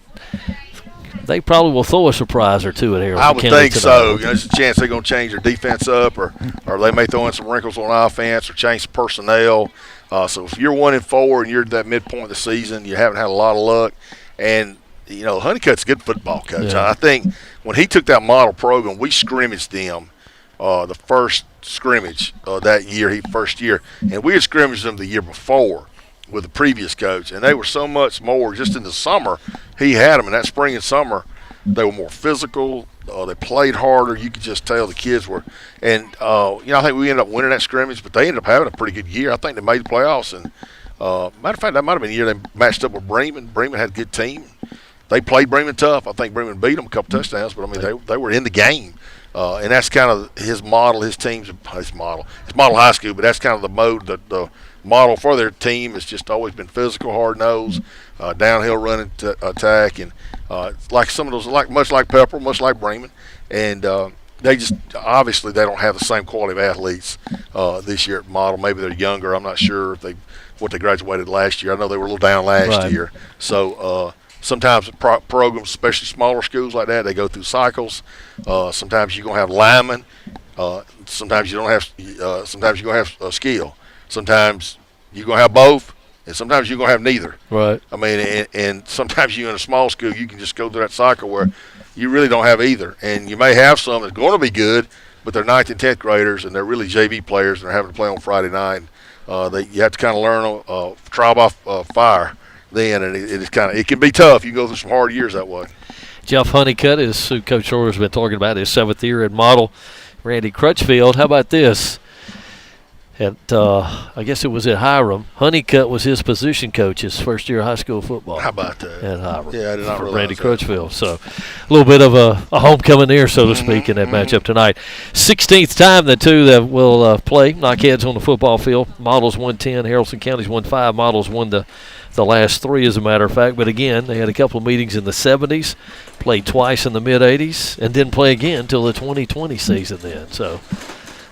D: They probably will throw a surprise or two at Haralson County.
F: I would think so. There's a chance they're going to change their defense up, or they may throw in some wrinkles on offense or change some personnel. So if you're 1-4 and you're at that midpoint of the season, you haven't had a lot of luck. And Honeycutt's a good football coach.
D: Yeah.
F: I think when he took that model program, we scrimmaged them the first scrimmage that year, first year, and we had scrimmaged them the year before with the previous coach, and they were so much more. Just in the summer, he had them, and that spring and summer, they were more physical. They played harder. You could just tell the kids were. And, I think we ended up winning that scrimmage, but they ended up having a pretty good year. I think they made the playoffs. And, matter of fact, that might have been the year they matched up with Bremen. Bremen had a good team. They played Bremen tough. I think Bremen beat them a couple touchdowns, but, they were in the game. And that's kind of his model, his model high school, but that's kind of the mode that the model for their team has just always been physical, hard-nosed, downhill running attack, and like some of those, much like Pepperell, much like Bremen, and they just obviously they don't have the same quality of athletes this year at Model. Maybe they're younger. I'm not sure if what they graduated last year. I know they were a little down last year. So sometimes programs, especially smaller schools like that, they go through cycles. Sometimes you're gonna have linemen. Sometimes you don't have. Sometimes you're gonna have skill. Sometimes you're gonna have both. And sometimes you're going to have neither.
D: Right.
F: I mean, and sometimes you in a small school, you can just go through that cycle where you really don't have either. And you may have some that's going to be good, but they're 9th and 10th graders, and they're really JV players, and they're having to play on Friday night. You have to kind of learn trial by fire then, and it can be tough. You go through some hard years that way.
D: Jeff Honeycutt is who Coach Shorter's been talking about, his 7th year at Model. Randy Crutchfield, how about this? I guess it was at Hiram. Honeycutt was his position coach his first year of high school football.
F: How about that?
D: At Hiram.
F: Yeah, I did not realize
D: Randy
F: that.
D: Crutchfield. So a little bit of a homecoming there, so to speak, in that matchup tonight. 16th time the two that will play, knock heads on the football field. Models 110, Haralson County's 1-5. Models won the last 3, as a matter of fact. But again, they had a couple of meetings in the 70s, played twice in the mid-80s, and didn't play again until the 2020 season then. So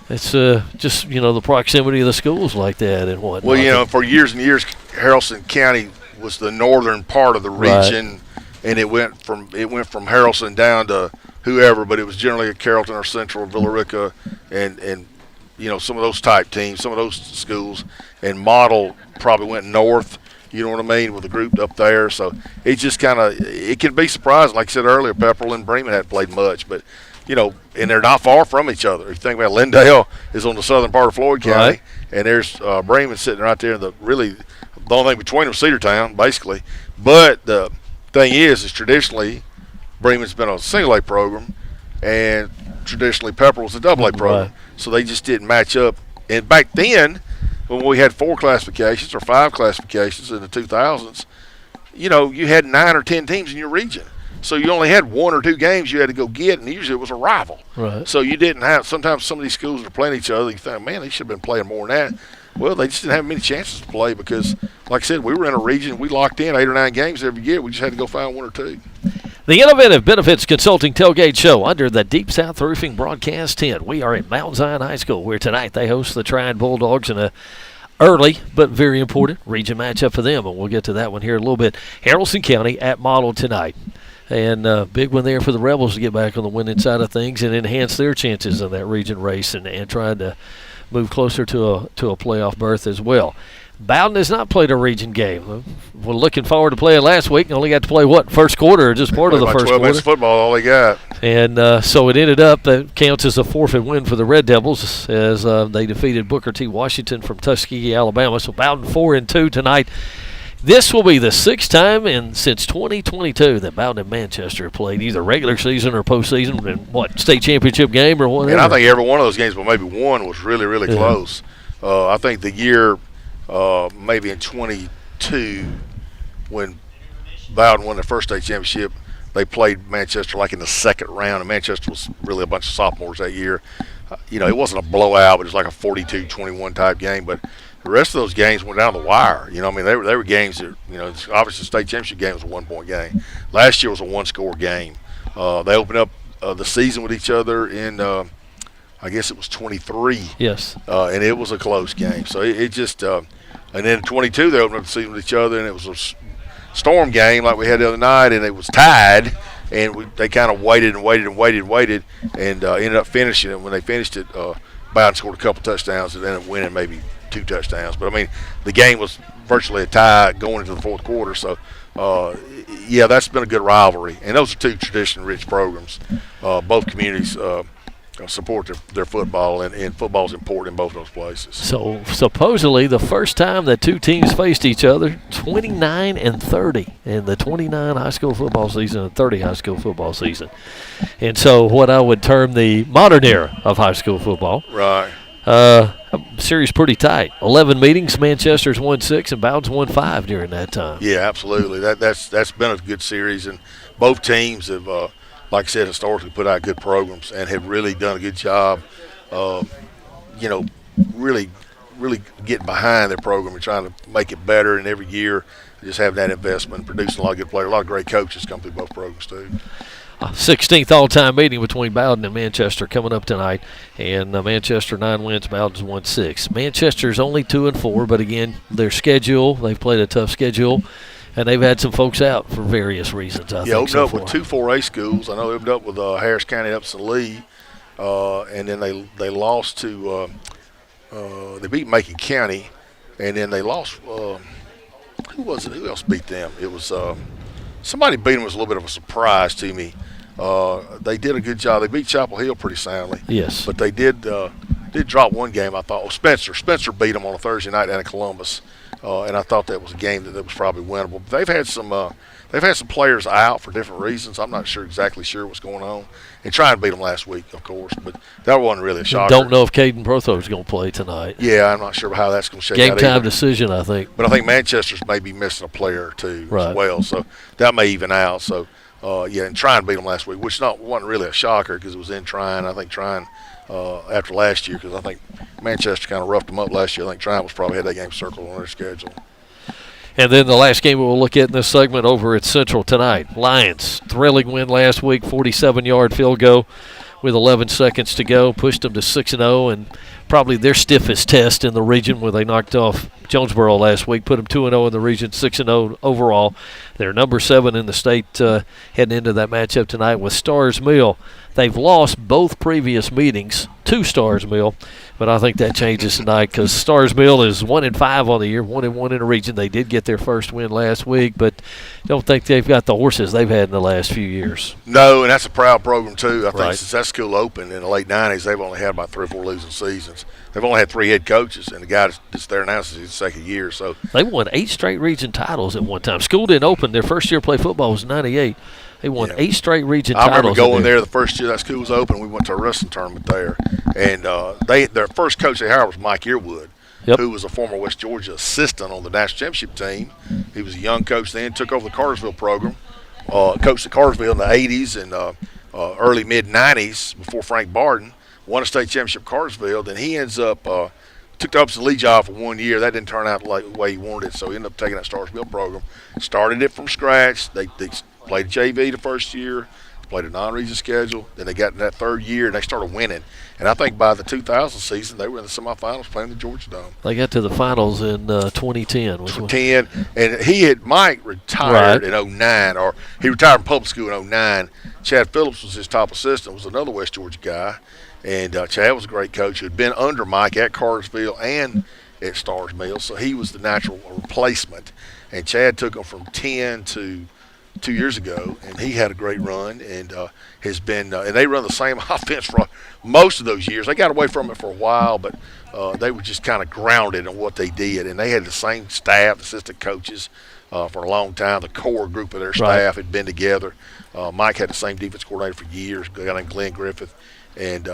D: it's just, the proximity of the schools like that and whatnot.
F: Well, for years and years, Haralson County was the northern part of the region, and it went from Haralson down to whoever, but it was generally at Carrollton or Central or Villa Rica and some of those type teams, some of those schools. And Model probably went north, you know what I mean, with the group up there. So it just it can be surprising. Like I said earlier, Pepperell and Bremen hadn't played much, but and they're not far from each other. If you think about it, Lindale is on the southern part of Floyd County, and there's Bremen sitting right there. The only thing between them is Cedartown, basically. But the thing is traditionally Bremen's been a single A program, and traditionally Pepperell's a double A program. So they just didn't match up. And back then, when we had 4 classifications or 5 classifications in the 2000s, you had 9 or 10 teams in your region. So you only had 1 or 2 games you had to go get, and usually it was a rival.
D: Right.
F: So you didn't have – sometimes some of these schools are playing each other. You think, man, they should have been playing more than that. Well, they just didn't have many chances to play because, like I said, we were in a region. We locked in 8 or 9 games every year. We just had to go find 1 or 2.
D: The Inoventive Benefits Consulting Tailgate Show under the Deep South Roofing broadcast tent. We are at Mount Zion High School, where tonight they host the Triad Bulldogs in a early but very important region matchup for them, and we'll get to that one here in a little bit. Haralson County at Model tonight. And big one there for the Rebels to get back on the winning side of things and enhance their chances in that region race and trying to move closer to a playoff berth as well. Bowden has not played a region game. We're looking forward to playing last week. Only got to play, first quarter or just part of the first
F: 12
D: quarter?
F: 12 minutes football, all they got.
D: And so it ended up that counts as a forfeit win for the Red Devils as they defeated Booker T. Washington from Tuskegee, Alabama. So Bowden 4-2 tonight. This will be the 6th time since 2022 that Bowden and Manchester played either regular season or postseason in state championship game or whatever.
F: And I think every one of those games, but maybe one was really, really close. I think the year maybe in 22 when Bowden won their first state championship, they played Manchester like in the second round, and Manchester was really a bunch of sophomores that year. It wasn't a blowout, but it was like a 42-21 type game, but the rest of those games went down the wire. They were games that, obviously the state championship game was a 1-point game. Last year was a 1-score game. They opened up the season with each other in, I guess it was 23.
D: Yes.
F: And it was a close game. So it just, and then in 22 they opened up the season with each other, and it was a storm game like we had the other night, and it was tied. And they kind of waited and ended up finishing it. When they finished it, Bowden scored a couple touchdowns and ended up winning maybe 2 touchdowns. But, the game was virtually a tie going into the fourth quarter. So, yeah, that's been a good rivalry. And those are two tradition-rich programs. Both communities support their football, and football is important in both those places.
D: So supposedly the first time that two teams faced each other, 29-30 in the 29 high school football season and 30 high school football season. And so what I would term the modern era of high school football.
F: Right.
D: Series pretty tight. 11 meetings. Manchester's won 6 and Bowden's won 5 during that time.
F: Yeah, absolutely. That's been a good series, and both teams have, like I said, historically put out good programs and have really done a good job, really getting behind their program and trying to make it better. And every year, just having that investment, producing a lot of good players, a lot of great coaches come through both programs too.
D: 16th all-time meeting between Bowden and Manchester coming up tonight, and Manchester 9 wins, Bowden's won 6. Manchester's only 2-4, but again, their schedule, they've played a tough schedule, and they've had some folks out for various reasons. I think
F: opened up with 2 4A schools. I know they opened up with Harris County, Upson Lee, and then they lost to they beat Macon County, and then they lost. Who was it? Who else beat them? It was somebody beat them. Was a little bit of a surprise to me. They did a good job. They beat Chapel Hill pretty soundly.
D: Yes,
F: but they did drop one game. I thought. Spencer beat them on a Thursday night down in Columbus. And I thought that was a game that was probably winnable. But they've had some players out for different reasons. I'm not exactly sure what's going on. And trying to beat them last week, of course, but that wasn't really a shocker.
D: Don't know if Caden Protho is going to play tonight.
F: Yeah, I'm not sure how that's going to shake out.
D: Game time decision, I think.
F: But I think Manchester's may be missing a player or two as well, so that may even out. So, and Trine beat them last week, which wasn't really a shocker because it was in Trine. I think Trine after last year, because I think Manchester kind of roughed them up last year. I think Trine was probably had that game circled on their schedule.
D: And then the last game we'll look at in this segment over at Central tonight. Lions, thrilling win last week, 47-yard field goal with 11 seconds to go. Pushed them to 6-0, and probably their stiffest test in the region where they knocked off Jonesboro last week. Put them 2-0 in the region, 6-0 overall. They're number 7 in the state heading into that matchup tonight with Stars Mill. They've lost both previous meetings to Stars Mill, but I think that changes tonight because Stars Mill is 1-5 on the year, 1-1 in the region. They did get their first win last week, but don't think they've got the horses they've had in the last few years.
F: No, and that's a proud program too. I think since that school opened in the late 90s, they've only had about 3 or 4 losing seasons. They've only had 3 head coaches, and the guy that's there now is his second year. So
D: they won 8 straight region titles at one time. School didn't open. Their first year play football was 98. They won 8 straight region titles.
F: I remember going there the first year that school was open. We went to a wrestling tournament there, and their first coach they hired was Mike Earwood, who was a former West Georgia assistant on the national championship team. He was a young coach then, took over the Cartersville program, coached at Cartersville in the 80s and early mid-90s before Frank Barden, won a state championship at Cartersville. Then he ends up took the Upson Lee job for 1 year. That didn't turn out the way he wanted it, so he ended up taking that Stars Mill program, started it from scratch. They played JV the first year, played a non-region schedule. Then they got in that third year, and they started winning. And I think by the 2000 season, they were in the semifinals playing the Georgia Dome.
D: They got to the finals in 2010.
F: And Mike retired in 2009, or he retired from public school in 2009. Chad Phillips was his top assistant, was another West Georgia guy. And Chad was a great coach who had been under Mike at Cartersville and at Stars Mill, so he was the natural replacement. And Chad took him from 10 to 2 years ago, and he had a great run and has been and they run the same offense for most of those years. They got away from it for a while, but they were just kind of grounded in what they did, and they had the same staff, assistant coaches for a long time. The core group of their staff had been together. Mike had the same defense coordinator for years, a guy named Glenn Griffith, and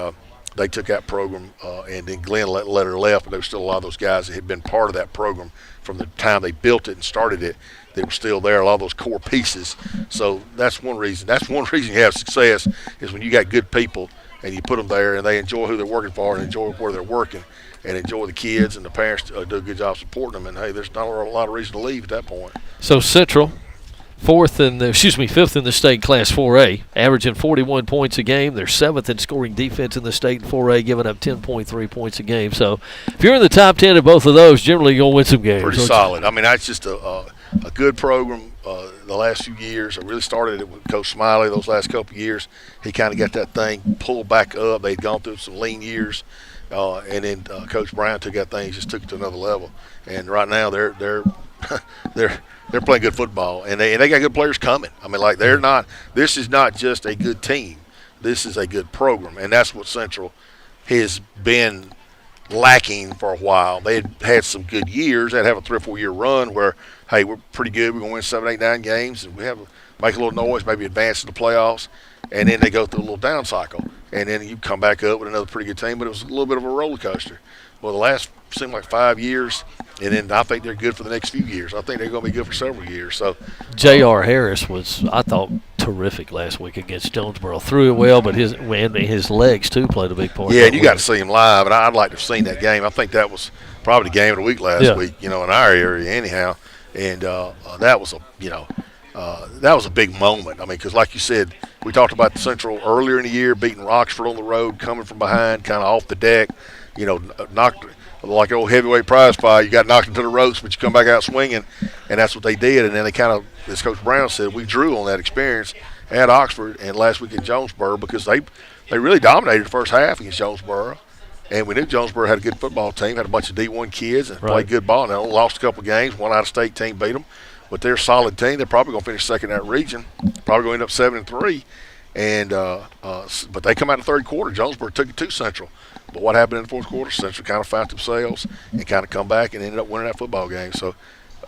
F: they took that program, and then Glenn let her left, but there were still a lot of those guys that had been part of that program from the time they built it and started it. They were still there, a lot of those core pieces. So that's one reason. That's one reason you have success is when you got good people and you put them there and they enjoy who they're working for and enjoy where they're working and enjoy the kids, and the parents do a good job supporting them. And, hey, there's not a lot of reason to leave at that point.
D: So Central, fifth in the state Class 4A, averaging 41 points a game. They're 7th in scoring defense in the state in 4A, giving up 10.3 points a game. So if you're in the top 10 of both of those, generally you're going to win some games.
F: Pretty solid. I mean, that's just a good program the last few years. I really started it with Coach Smiley those last couple of years. He kind of got that thing pulled back up. They'd gone through some lean years, And then Coach Brown took that thing, just took it to another level. And right now they're they're playing good football, and they got good players coming. I mean, like they're not. This is not just a good team. This is a good program, and that's what Central has been lacking for a while. They had some good years. They'd have a 3 or 4 year run where, hey, we're pretty good. We're going to win 7, 8, 9 games, and we make a little noise, maybe advance to the playoffs, and then they go through a little down cycle, and then you come back up with another pretty good team. But it was a little bit of a roller coaster. Well, the last seemed like 5 years, and then I think they're good for the next few years. I think they're going to be good for several years. So,
D: J.R. Harris was, I thought, terrific last week against Jonesboro. Threw it well, but his legs too played a big part.
F: Yeah, and you got to see him live, and I'd like to have seen that game. I think that was probably the game of the week last week, in our area anyhow. And that was a big moment. I mean, because like you said, we talked about the Central earlier in the year, beating Roxford on the road, coming from behind, kind of off the deck. Knocked like an old heavyweight prize fight. You got knocked into the ropes, but you come back out swinging, and that's what they did. And then they kind of, as Coach Brown said, we drew on that experience at Oxford and last week in Jonesboro because they really dominated the first half against Jonesboro. And we knew Jonesboro had a good football team, had a bunch of D1 kids, and played good ball. Now, lost a couple of games, one out-of-state team beat them. But they're a solid team. They're probably going to finish second in that region, probably going to end up 7-3. And but they come out in the third quarter. Jonesboro took it to Central. But what happened in the fourth quarter? Central kind of found themselves and kind of come back and ended up winning that football game. So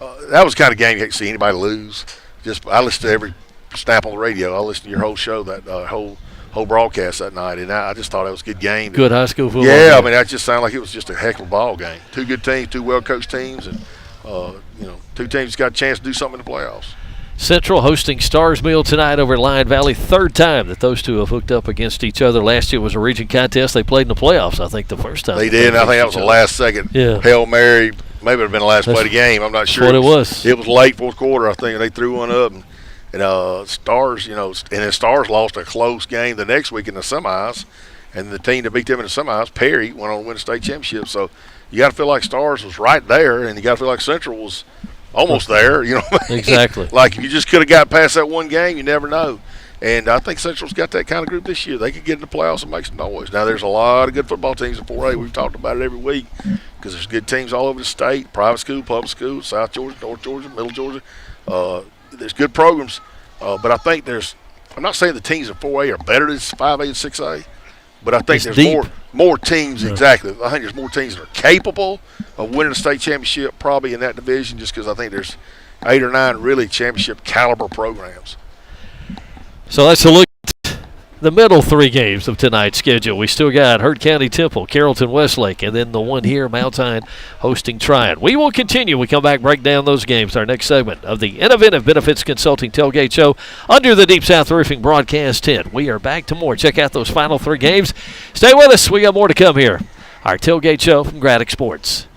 F: that was the kind of game you can't see anybody lose. I listened to every snap on the radio. I listened to your whole show, that whole broadcast that night, and I just thought it was a good game.
D: Good high school football.
F: Yeah,
D: game.
F: I mean, that just sounded like it was just a heck of a ball game. Two good teams, two well-coached teams, and two teams got a chance to do something in the playoffs.
D: Central hosting Stars Mill tonight over at Lion Valley. Third time that those two have hooked up against each other. Last year was a region contest. They played in the playoffs, I think, the first time.
F: They did, and I think that was the last-second Hail Mary. Maybe it would have been the last play of the game. I'm not sure.
D: That's what it was.
F: It was late fourth quarter, I think, and they threw one up. And Stars, and then Stars lost a close game the next week in the semis. And the team that beat them in the semis, Perry, went on to win the state championship. So you got to feel like Stars was right there, and you got to feel like Central was almost there,
D: Exactly.
F: Like if you just could have got past that one game, you never know. And I think Central's got that kind of group this year. They could get in the playoffs and make some noise. Now, there's a lot of good football teams in 4A. We've talked about it every week because there's good teams all over the state, private school, public school, South Georgia, North Georgia, Middle Georgia. There's good programs. But I think I'm not saying the teams in 4A are better than 5A and 6A, but I think there's more teams, exactly. I think there's more teams that are capable of winning a state championship probably in that division just because I think there's 8 or 9 really championship caliber programs.
D: So let's look at the middle 3 games of tonight's schedule. We still got Hurt County Temple, Carrollton Westlake, and then the one here, Mount Zion hosting Tryon. We will continue. We come back, break down those games. Our next segment of the Inoventive Benefits Consulting Tailgate Show under the Deep South Roofing broadcast tent. We are back to more. Check out those final 3 games. Stay with us. We got more to come here. Our Tailgate Show from Braddock Sports.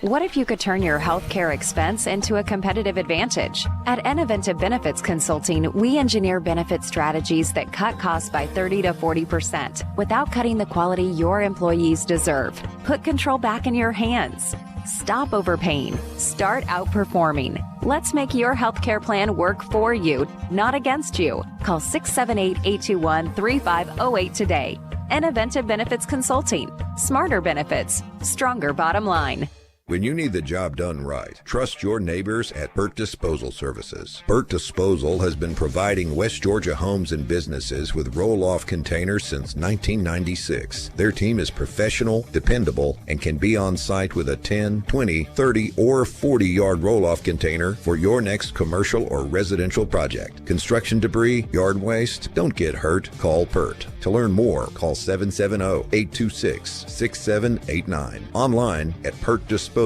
G: What if you could turn your healthcare expense into a competitive advantage? At Inoventive Benefits Consulting, we engineer benefit strategies that cut costs by 30 to 40% without cutting the quality your employees deserve. Put control back in your hands. Stop overpaying. Start outperforming. Let's make your healthcare plan work for you, not against you. Call 678-821-3508 today. Inoventive Benefits Consulting. Smarter benefits. Stronger bottom line.
O: When you need the job done right, trust your neighbors at Burt Disposal Services. Burt Disposal has been providing West Georgia homes and businesses with roll-off containers since 1996. Their team is professional, dependable, and can be on site with a 10, 20, 30, or 40-yard roll-off container for your next commercial or residential project. Construction debris, yard waste, don't get hurt, call Burt. To learn more, call 770-826-6789. Online at PurtDisposal.com.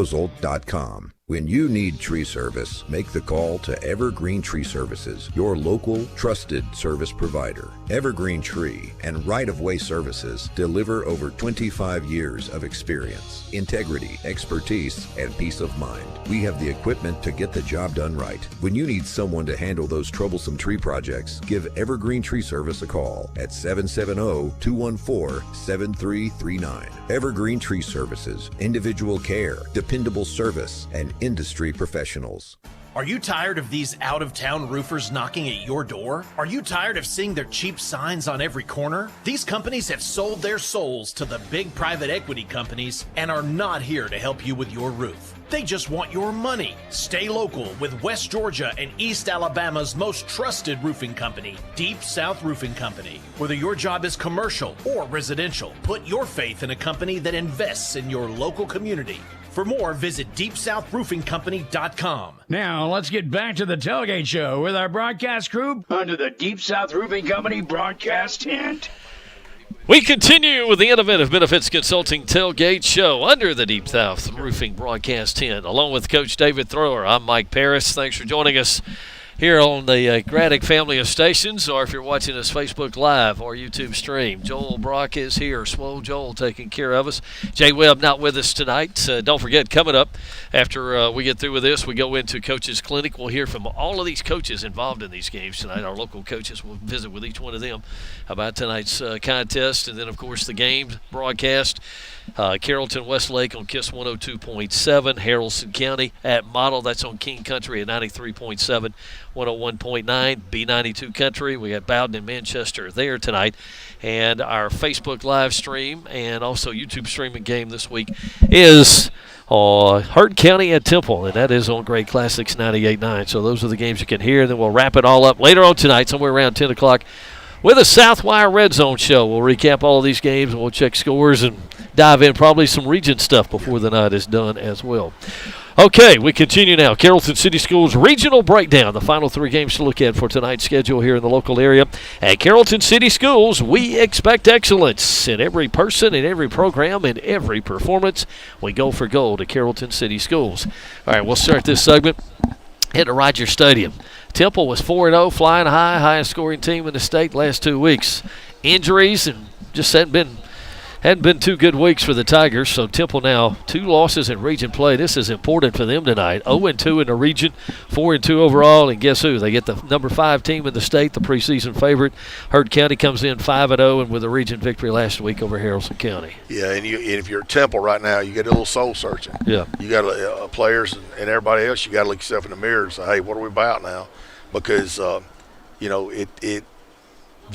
O: When you need tree service, make the call to Evergreen Tree Services, your local trusted service provider. Evergreen Tree and Right-of-Way Services deliver over 25 years of experience, integrity, expertise, and peace of mind. We have the equipment to get the job done right. When you need someone to handle those troublesome tree projects, give Evergreen Tree Service a call at 770-214-7339. Evergreen Tree Services, individual care, dependable service, and industry professionals.
H: Are you tired of these out-of-town roofers knocking at your door? Are you tired of seeing their cheap signs on every corner? These companies have sold their souls to the big private equity companies and are not here to help you with your roof. They just want your money. Stay local with West Georgia and East Alabama's most trusted roofing company, Deep South Roofing Company. Whether your job is commercial or residential, put your faith in a company that invests in your local community. For more, visit DeepSouthRoofingCompany.com.
A: Now, let's get back to the Tailgate Show with our broadcast crew under the Deep South Roofing Company broadcast tent.
D: We continue with the Inoventive Benefits Consulting Tailgate Show under the Deep South Roofing broadcast tent. Along with Coach David Thrower, I'm Mike Paris. Thanks for joining us here on the Graddick family of stations, or if you're watching us Facebook Live or YouTube stream. Joel Brock is here. Swole Joel taking care of us. Jay Webb not with us tonight. Don't forget, coming up after we get through with this, we go into Coaches Clinic. We'll hear from all of these coaches involved in these games tonight. Our local coaches will visit with each one of them about tonight's contest, and then, of course, the game broadcast. Carrollton Westlake on KISS 102.7, Haralson County at Model, that's on King Country at 93.7, 101.9, B92 Country. We got Bowden and Manchester there tonight. And our Facebook live stream and also YouTube streaming game this week is Hurd County at Temple, and that is on Great Classics 98.9. So those are the games you can hear, and then we'll wrap it all up later on tonight, somewhere around 10 o'clock, with a Southwire Red Zone show. We'll recap all of these games, and we'll check scores and dive in probably some region stuff before the night is done as well. Okay, we continue now. Carrollton City Schools regional breakdown. The final three games to look at for tonight's schedule here in the local area. At Carrollton City Schools, we expect excellence in every person, in every program, in every performance. We go for gold at Carrollton City Schools. All right, we'll start this segment at the Rogers Stadium. Temple was 4-0, flying high, highest scoring team in the state last 2 weeks. Injuries and just hadn't been 2 good weeks for the Tigers, so Temple now 2 losses in region play. This is important for them tonight. 0-2 in the region, 4-2 overall, and guess who? They get the number 5 team in the state, the preseason favorite. Hurd County comes in 5-0 and with a region victory last week over Haralson County.
F: Yeah, and if you're at Temple right now, you get a little soul searching.
D: Yeah.
F: You got players and everybody else, you got to look yourself in the mirror and say, hey, what are we about now? Because, the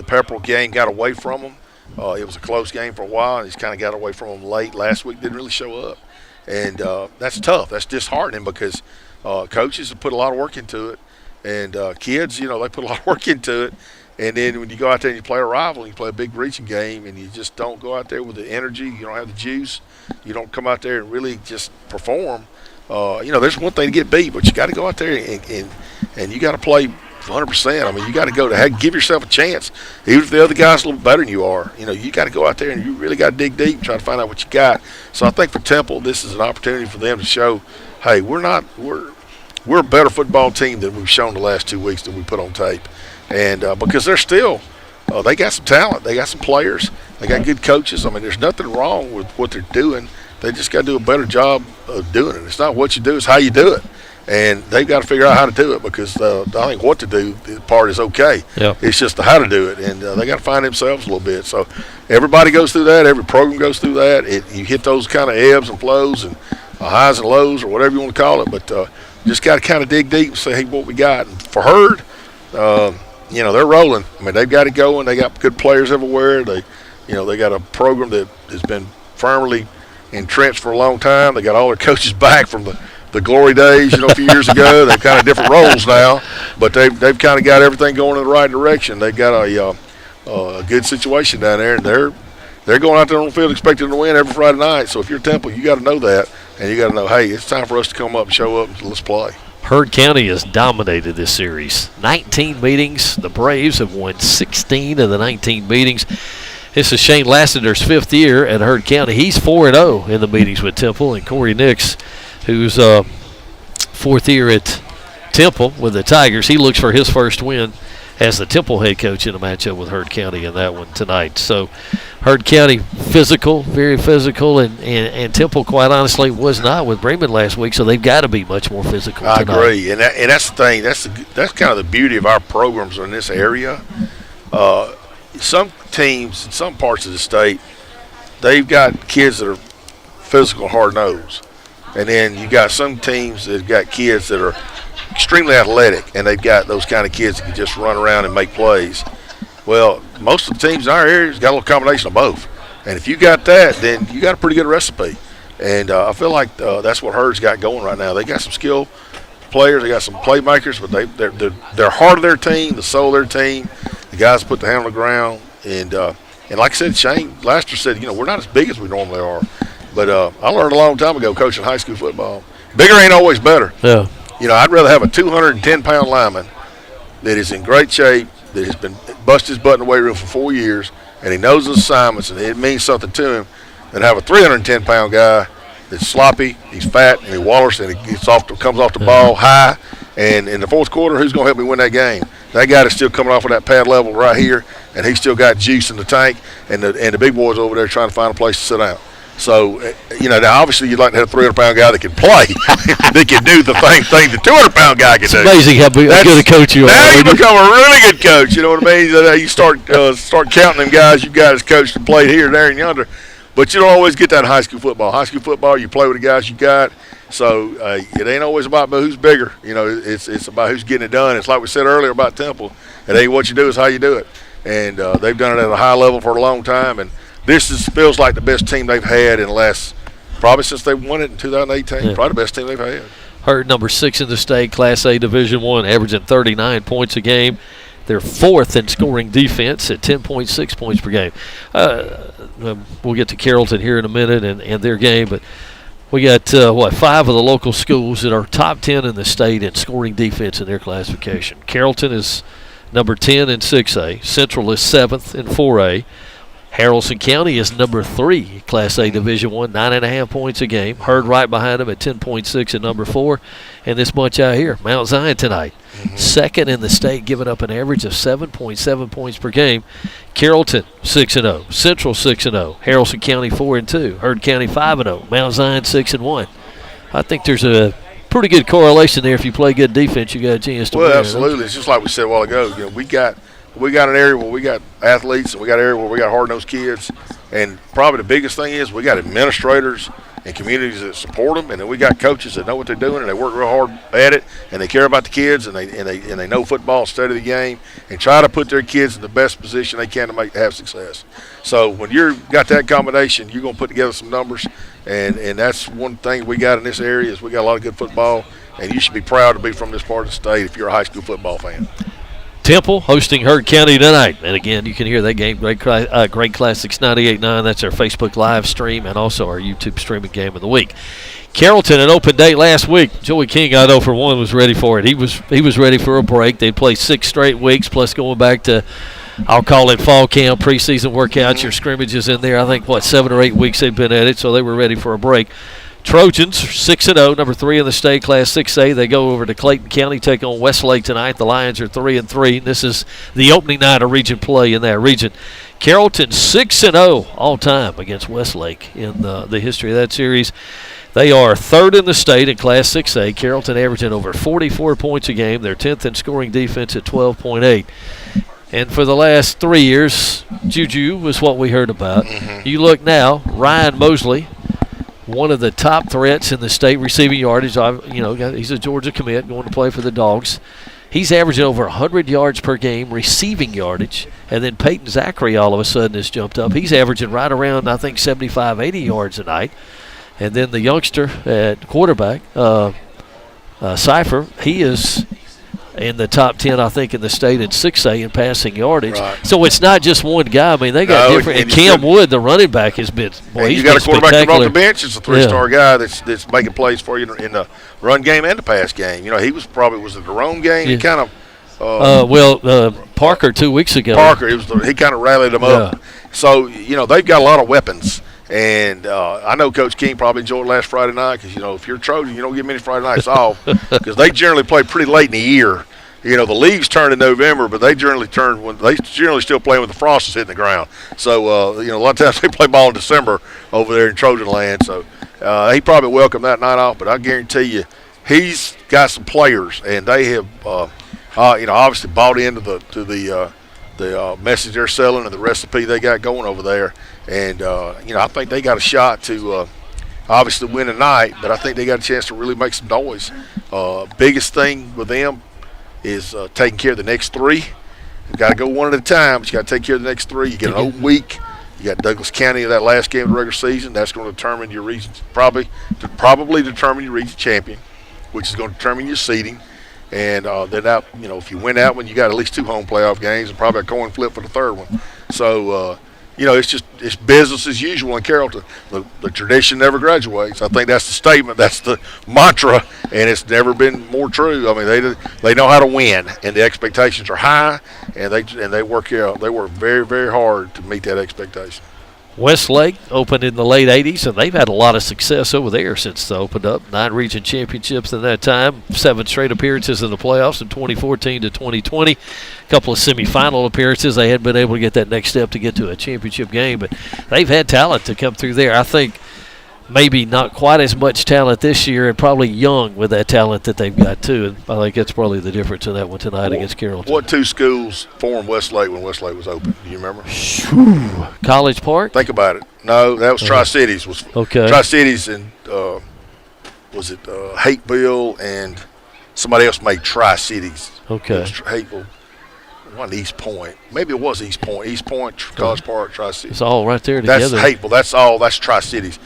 F: Pepperell game got away from them. It was a close game for a while, and he's kind of got away from them late. Last week didn't really show up. And that's tough. That's disheartening because coaches have put a lot of work into it. And kids, they put a lot of work into it. And then when you go out there and you play a rival, you play a big region game, and you just don't go out there with the energy. You don't have the juice. You don't come out there and really just perform. There's one thing to get beat, but you got to go out there and you got to play 100%. I mean, you got to go to give yourself a chance, even if the other guy's a little better than you are. You got to go out there and you really got to dig deep and try to find out what you got. So I think for Temple, this is an opportunity for them to show, hey, we're a better football team than we've shown the last 2 weeks that we put on tape, and because they're still, they got some talent, they got some players, they got good coaches. I mean, there's nothing wrong with what they're doing. They just got to do a better job of doing it. It's not what you do, it's how you do it. And they've got to figure out how to do it because I think what to do part is okay.
D: Yeah.
F: It's just the how to do it, and they got to find themselves a little bit. So everybody goes through that. Every program goes through that. You hit those kind of ebbs and flows and highs and lows or whatever you want to call it. But just got to kind of dig deep and say, hey, what we got. And for Hurd, they're rolling. I mean, they've got it going. They got good players everywhere. They got a program that has been firmly entrenched for a long time. They got all their coaches back from the glory days, a few years ago. They've kind of different roles now, but they've kind of got everything going in the right direction. They've got a good situation down there, and they're going out there on the field expecting to win every Friday night. So if you're Temple, you got to know that, and you got to know, hey, it's time for us to come up and show up and let's play.
D: Hurd County has dominated this series. 19 meetings. The Braves have won 16 of the 19 meetings. This is Shane Lassiter's 5th year at Hurd County. He's 4-0 in the meetings with Temple, and Corey Nix, who's 4th year at Temple with the Tigers. He looks for his first win as the Temple head coach in a matchup with Hurd County in that one tonight. So Hurd County physical, very physical, and Temple, quite honestly, was not with Bremen last week, so they've got to be much more physical tonight.
F: I agree, and that's the thing. That's kind of the beauty of our programs in this area. Some teams in some parts of the state, they've got kids that are physical, hard-nosed. And then you got some teams that got kids that are extremely athletic, and they've got those kind of kids that can just run around and make plays. Well, most of the teams in our area has got a little combination of both. And if you got that, then you got a pretty good recipe. And I feel like that's what Herd's got going right now. They got some skilled players, they got some playmakers, but they're heart of their team, the soul of their team. The guys put the hand on the ground, and like I said, Shane Laster said, we're not as big as we normally are. But I learned a long time ago coaching high school football, bigger ain't always better.
D: Yeah.
F: I'd rather have a 210-pound lineman that is in great shape, that has been busted his butt in the weight room for 4 years, and he knows his assignments, and it means something to him, than have a 310-pound guy that's sloppy, he's fat, and he wallers, and he comes off the ball high. And in the fourth quarter, who's going to help me win that game? That guy that's still coming off of that pad level right here, and he's still got juice in the tank, and the big boys over there trying to find a place to sit down. So, now obviously you'd like to have a 300-pound guy that can play, that can do the same thing the 200-pound guy can do.
D: It's amazing how good a coach you are.
F: Now you become a really good coach, you know what I mean? You start counting them guys you got as coached and played here, there, and yonder. But you don't always get that in high school football. High school football, you play with the guys you got. So it ain't always about who's bigger. It's about who's getting it done. It's like we said earlier about Temple. It ain't what you do, it's how you do it. And they've done it at a high level for a long time. And this feels like the best team they've had in the last, probably since they won it in 2018. Yeah. Probably the best team they've had.
D: Herd number 6 in the state, Class A Division I, averaging 39 points a game. They're 4th in scoring defense at 10.6 points per game. We'll get to Carrollton here in a minute and their game, but we got, 5 of the local schools that are top 10 in the state in scoring defense in their classification. Carrollton is number 10 in 6A. Central is 7th in 4A. Haralson County is number 3, Class A Division I, 9.5 points a game. Herd right behind them at 10.6 at number 4. And this bunch out here, Mount Zion tonight, 2nd in the state, giving up an average of 7.7 points per game. Carrollton 6-0, Central 6-0, Haralson County 4-2, Herd County 5-0, Mount Zion 6-1. I think there's a pretty good correlation there. If you play good defense, you got a chance to win.
F: Well, absolutely. It's just like we said a while ago. We got an area where we got athletes, and we got an area where we got hard-nosed kids. And probably the biggest thing is we got administrators and communities that support them, and then we got coaches that know what they're doing, and they work real hard at it, and they care about the kids, and they know football, study the game, and try to put their kids in the best position they can to have success. So when you've got that combination, you're going to put together some numbers, and that's one thing we got in this area is we got a lot of good football, and you should be proud to be from this part of the state if you're a high school football fan.
D: Temple hosting Herd County tonight. And again, you can hear that game, Great Classics 98.9. That's our Facebook live stream and also our YouTube streaming game of the week. Carrollton, an open date last week. Joey King, I know for one, was ready for it. He was ready for a break. They'd play 6 straight weeks, plus going back to, I'll call it fall camp, preseason workouts, your scrimmages in there. I think, 7 or 8 weeks they've been at it, so they were ready for a break. Trojans 6-0, number 3 in the state, Class 6A. They go over to Clayton County, take on Westlake tonight. The Lions are 3-3. This is the opening night of region play in that region. Carrollton 6-0 all time against Westlake in the history of that series. They are 3rd in the state in Class 6A. Carrollton averaging over 44 points a game. They're 10th in scoring defense at 12.8. And for the last 3 years, Juju was what we heard about. You look now, Ryan Mosley, one of the top threats in the state receiving yardage. He's a Georgia commit going to play for the Dogs. He's averaging over 100 yards per game receiving yardage. And then Peyton Zachary all of a sudden has jumped up. He's averaging right around, I think, 75, 80 yards a night. And then the youngster at quarterback, Cypher, he is in the top 10, I think, in the state in 6A in passing yardage. Right. So it's not just one guy. I mean, they got different. And Cam Wood, the running back, has been. Boy, he's got a quarterback coming off the bench.
F: It's a 3-star guy that's making plays for you in the run game and the pass game. He was it the Rome game? Yeah. He kind of.
D: Parker 2 weeks ago.
F: Parker, he kind of rallied them up. So they've got a lot of weapons. And I know Coach King probably enjoyed last Friday night because, if you're a Trojan, you don't get many Friday nights off because they generally play pretty late in the year. The leaves turn in November, but they generally still playing with the frost hitting the ground. So, a lot of times they play ball in December over there in Trojan land. So he probably welcomed that night off, but I guarantee you he's got some players, and they have, obviously bought into the message they're selling and the recipe they got going over there. And, I think they got a shot to obviously win tonight, but I think they got a chance to really make some noise. Biggest thing with them is taking care of the next three. You've got to go one at a time, but you got to take care of the next three. You get an open week. You got Douglas County in that last game of the regular season. That's going to determine your region, probably determine your region champion, which is going to determine your seeding. And then that, if you win that one, you got at least 2 home playoff games and probably a coin flip for the third one. So, it's business as usual in Carrollton. The tradition never graduates. I think that's the statement. That's the mantra, and it's never been more true. I mean, they know how to win, and the expectations are high, and they work very, very hard to meet that expectation.
D: Westlake opened in the late 80s, and they've had a lot of success over there since they opened up. 9 region championships in that time, 7 straight appearances in the playoffs from 2014 to 2020. A couple of semifinal appearances. They hadn't been able to get that next step to get to a championship game, but they've had talent to come through there. I think maybe not quite as much talent this year, and probably young with that talent that they've got too. And I think that's probably the difference in that one tonight against Carrollton.
F: What 2 schools formed Westlake when Westlake was open? Do you remember?
D: College Park?
F: Think about it. No, that was Tri-Cities.
D: Okay.
F: Tri-Cities and was it Hateville and somebody else made Tri-Cities.
D: Okay.
F: Hateville. It wasn't East Point. Maybe it was East Point. East Point, College Park, Tri-Cities.
D: It's all right there together.
F: That's Hateville. That's all. That's Tri-Cities.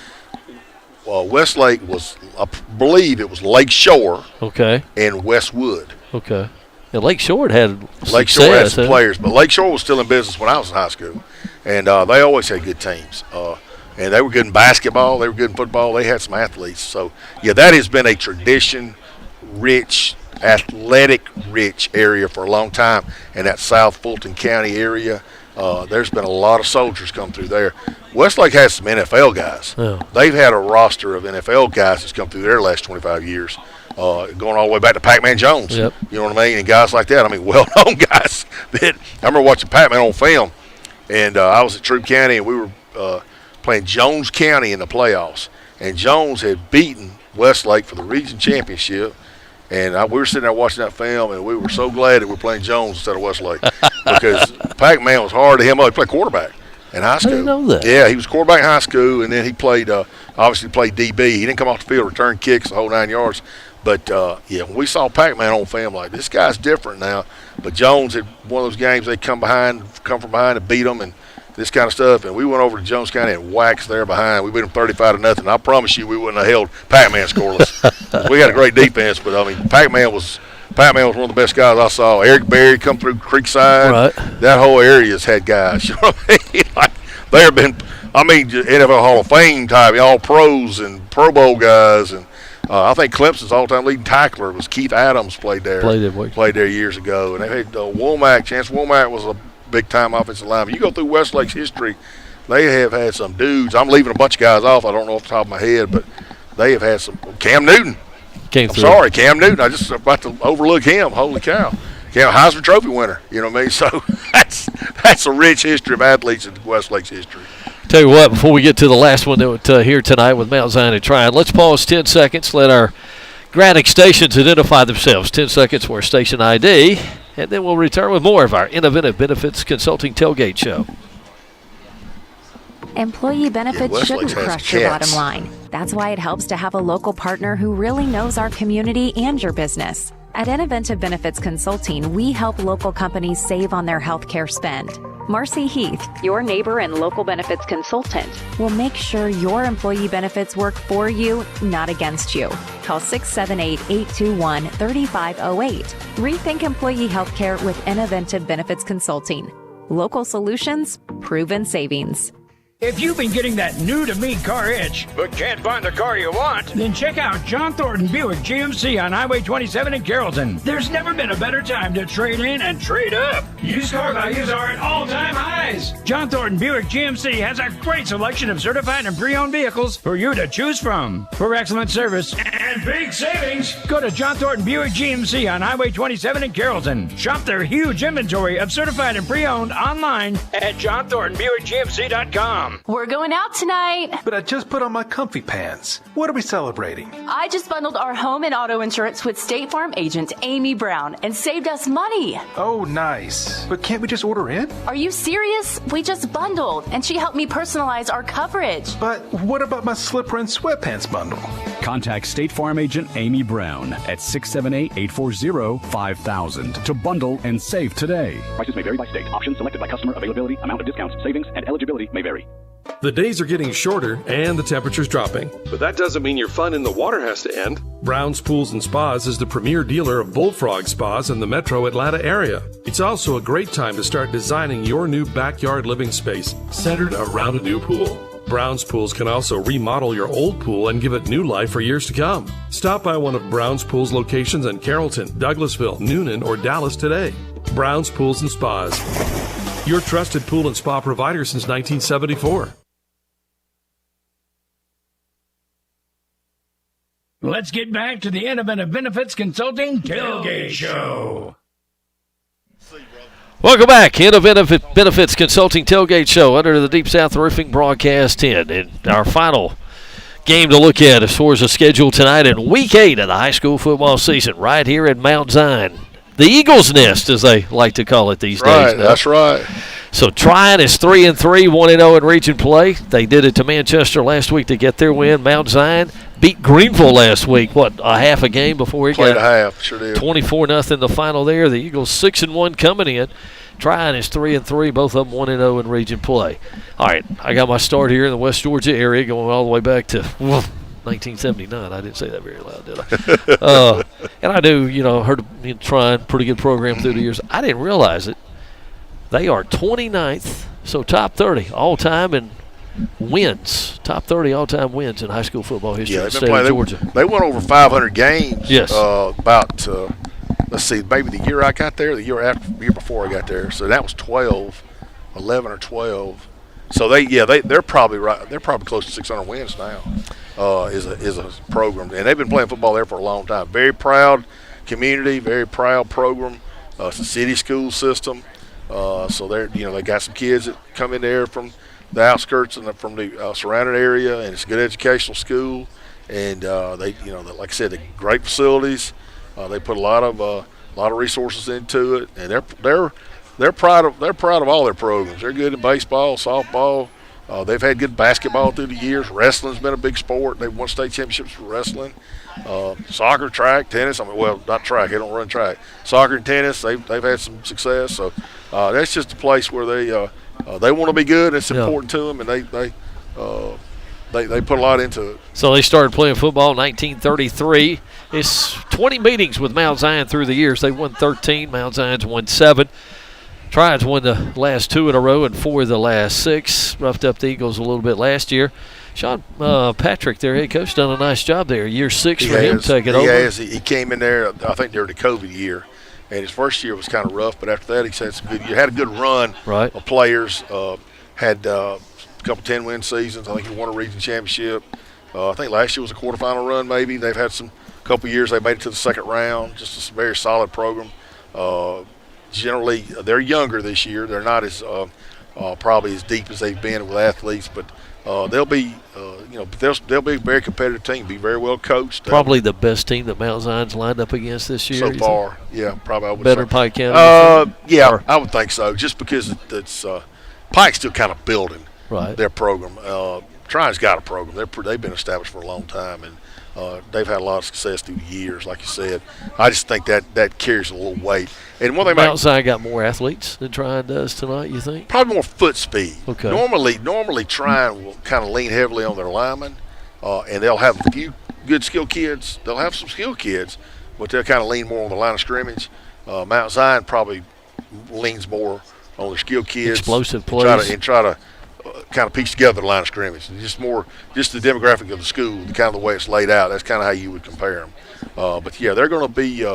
F: Westlake was, I believe it was Lake Shore.
D: Okay.
F: And Westwood.
D: Okay. And Lake Shore had
F: Lake Shore had some players, but Lake Shore was still in business when I was in high school, and they always had good teams. And they were good in basketball. They were good in football. They had some athletes. So, yeah, that has been a tradition-rich, athletic-rich area for a long time in that South Fulton County area. There's been a lot of soldiers come through there. Westlake has some NFL guys.
D: Yeah.
F: They've had a roster of NFL guys that's come through there the last 25 years, going all the way back to Pac-Man Jones.
D: Yep.
F: You know what I mean? And guys like that. I mean, well-known guys. I remember watching Pac-Man on film, and I was at Troup County, and we were playing Jones County in the playoffs. And Jones had beaten Westlake for the region championship. And we were sitting there watching that film, and we were so glad that we were playing Jones instead of Westlake because Pac-Man was hard to him. He played quarterback in high school.
D: I didn't know that.
F: Yeah, he was quarterback in high school, and then he played obviously played DB. He didn't come off the field, return kicks, the whole 9 yards. But, when we saw Pac-Man on film, like, this guy's different now. But Jones had one of those games they come from behind and beat them and this kind of stuff. And we went over to Jones County and waxed there behind. We beat them 35-0. I promise you we wouldn't have held Pac-Man scoreless. We had a great defense, but, I mean, Pac-Man was one of the best guys I saw. Eric Berry come through Creekside.
D: Right.
F: That whole area's had guys. You know what I mean? Like, they have been, NFL Hall of Fame type, all pros and Pro Bowl guys. And I think Clemson's all-time leading tackler was Keith Adams played there years ago. And they had Womack. Chance Womack was a big-time offensive lineman. You go through Westlake's history, they have had some dudes. I'm leaving a bunch of guys off. I don't know off the top of my head, but they have had some. Cam Newton. Cam Newton. I just about to overlook him. Holy cow. Heisman Trophy winner. You know what I mean? So that's a rich history of athletes in Westlake's history.
D: Tell you what, before we get to the last one here tonight with Mount Zion and Tryon, let's pause 10 seconds. Let our Graddick stations identify themselves. 10 seconds for station ID, and then we'll return with more of our Inoventive Benefits Consulting Tailgate Show.
G: Employee benefits shouldn't crush your bottom line. That's why it helps to have a local partner who really knows our community and your business. At Inoventive Benefits Consulting, we help local companies save on their healthcare spend. Marcy Heath, your neighbor and local benefits consultant, will make sure your employee benefits work for you, not against you. Call 678-821-3508. Rethink employee healthcare with Inoventive Benefits Consulting. Local solutions, proven savings.
A: If you've been getting that new-to-me car itch, but can't find the car you want, then check out John Thornton Buick GMC on Highway 27 in Carrollton. There's never been a better time to trade in and trade up. Used car values are at all-time highs. John Thornton Buick GMC has a great selection of certified and pre-owned vehicles for you to choose from. For excellent service and big savings, go to John Thornton Buick GMC on Highway 27 in Carrollton. Shop their huge inventory of certified and pre-owned online at johnthorntonbuickgmc.com.
B: Brown.
J: We're going out tonight.
I: But I just put on my comfy pants. What are we celebrating?
J: I just bundled our home and auto insurance with State Farm agent Amy Brown and saved us money.
I: Oh, nice. But can't we just order in?
J: Are you serious? We just bundled, and she helped me personalize our coverage.
I: But what about my slipper and sweatpants bundle?
P: Contact State Farm agent Amy Brown at 678-840-5000 to bundle and save today.
K: Prices may vary by state. Options selected by customer. Availability, amount of discounts, savings, and eligibility may vary.
L: The days are getting shorter and the temperature's dropping.
M: But that doesn't mean your fun in the water has to end.
L: Brown's Pools and Spas is the premier dealer of Bullfrog Spas in the metro Atlanta area. It's also a great time to start designing your new backyard living space centered around a new pool. Brown's Pools can also remodel your old pool and give it new life for years to come. Stop by one of Brown's Pools locations in Carrollton, Douglasville, Noonan, or Dallas today. Brown's Pools and Spas, your trusted pool and spa provider since 1974.
A: Let's get back to the Inoventive Benefits Consulting Tailgate Show.
D: Welcome back. Inoventive Benefits Consulting Tailgate Show under the Deep South Roofing Broadcast 10. And our final game to look at as far as the schedule tonight in Week 8 of the high school football season right here at Mount Zion. The Eagle's Nest, as they like to call it these days. Now.
F: That's right.
D: So Tryon is 3-3, 1-0 in region play. They did it to Manchester last week to get their win. Mount Zion beat Greenville last week. A half a game before he
F: played
D: got
F: a half. Sure did.
D: 24-0 the final there. The Eagles 6-1 coming in. Tryon is 3-3, both of them 1-0 in region play. All right, I got my start here in the West Georgia area, going all the way back to 1979. I didn't say that very loud, did I? And I do, heard Tryon, pretty good program through the years. I didn't realize it. They are 29th, so top 30 all-time in wins. Top 30 all-time wins in high school football history in the state of Georgia.
F: They won over 500 games.
D: Yes.
F: Let's see, maybe the year I got there, the year before I got there. So that was 11 or 12. So they're probably right. They're probably close to 600 wins now. Is a program, and they've been playing football there for a long time. Very proud community, very proud program. It's a city school system. So they got some kids that come in there from the outskirts and from the surrounding area, and it's a good educational school. And like I said, great facilities. They put a lot of resources into it, and they're proud of all their programs. They're good in baseball, softball. They've had good basketball through the years. Wrestling's been a big sport. They've won state championships for wrestling. Soccer, track, tennis. Not track. They don't run track. Soccer and tennis. They've had some success. So that's just a place where they want to be good. It's important to them, and they put a lot into it.
D: So they started playing football in 1933. It's 20 meetings with Mount Zion through the years. They won 13. Mount Zion's won 7. Trion's won the last 2 in a row and 4 of the last 6. Roughed up the Eagles a little bit last year. Sean Patrick, their head coach, done a nice job there. Year 6 for him taking over.
F: He has. He came in there, I think, during the COVID year. And his first year was kind of rough, but after that, he's had some good. You had a good run of players. Had a couple 10-win seasons. I think he won a region championship. I think last year was a quarterfinal run. Maybe they've had some couple years they made it to the second round. Just a very solid program. Generally, they're younger this year. They're not as probably as deep as they've been with athletes, but they'll be they'll be a very competitive team. Be very well coached.
D: Probably the best team that Mount Zion's lined up against this year
F: so far. Yeah, probably I would
D: better
F: say.
D: Pike County.
F: I would think so. Just because it's Pike's still kind of building their program. Tryon's got a program. They've been established for a long time, and they've had a lot of success through the years, like you said. I just think that carries a little weight. And one thing
D: Mount Zion got more athletes than Tryon does tonight, you think?
F: Probably more foot speed.
D: Okay.
F: Normally Tryon will kind of lean heavily on their linemen, and they'll have a few good skilled kids. They'll have some skilled kids, but they'll kind of lean more on the line of scrimmage. Mount Zion probably leans more on their skilled kids.
D: Explosive plays.
F: And try to kind of piece together the line of scrimmage. Just the demographic of the school, the kind of the way it's laid out. That's kind of how you would compare them. But yeah, they're going to be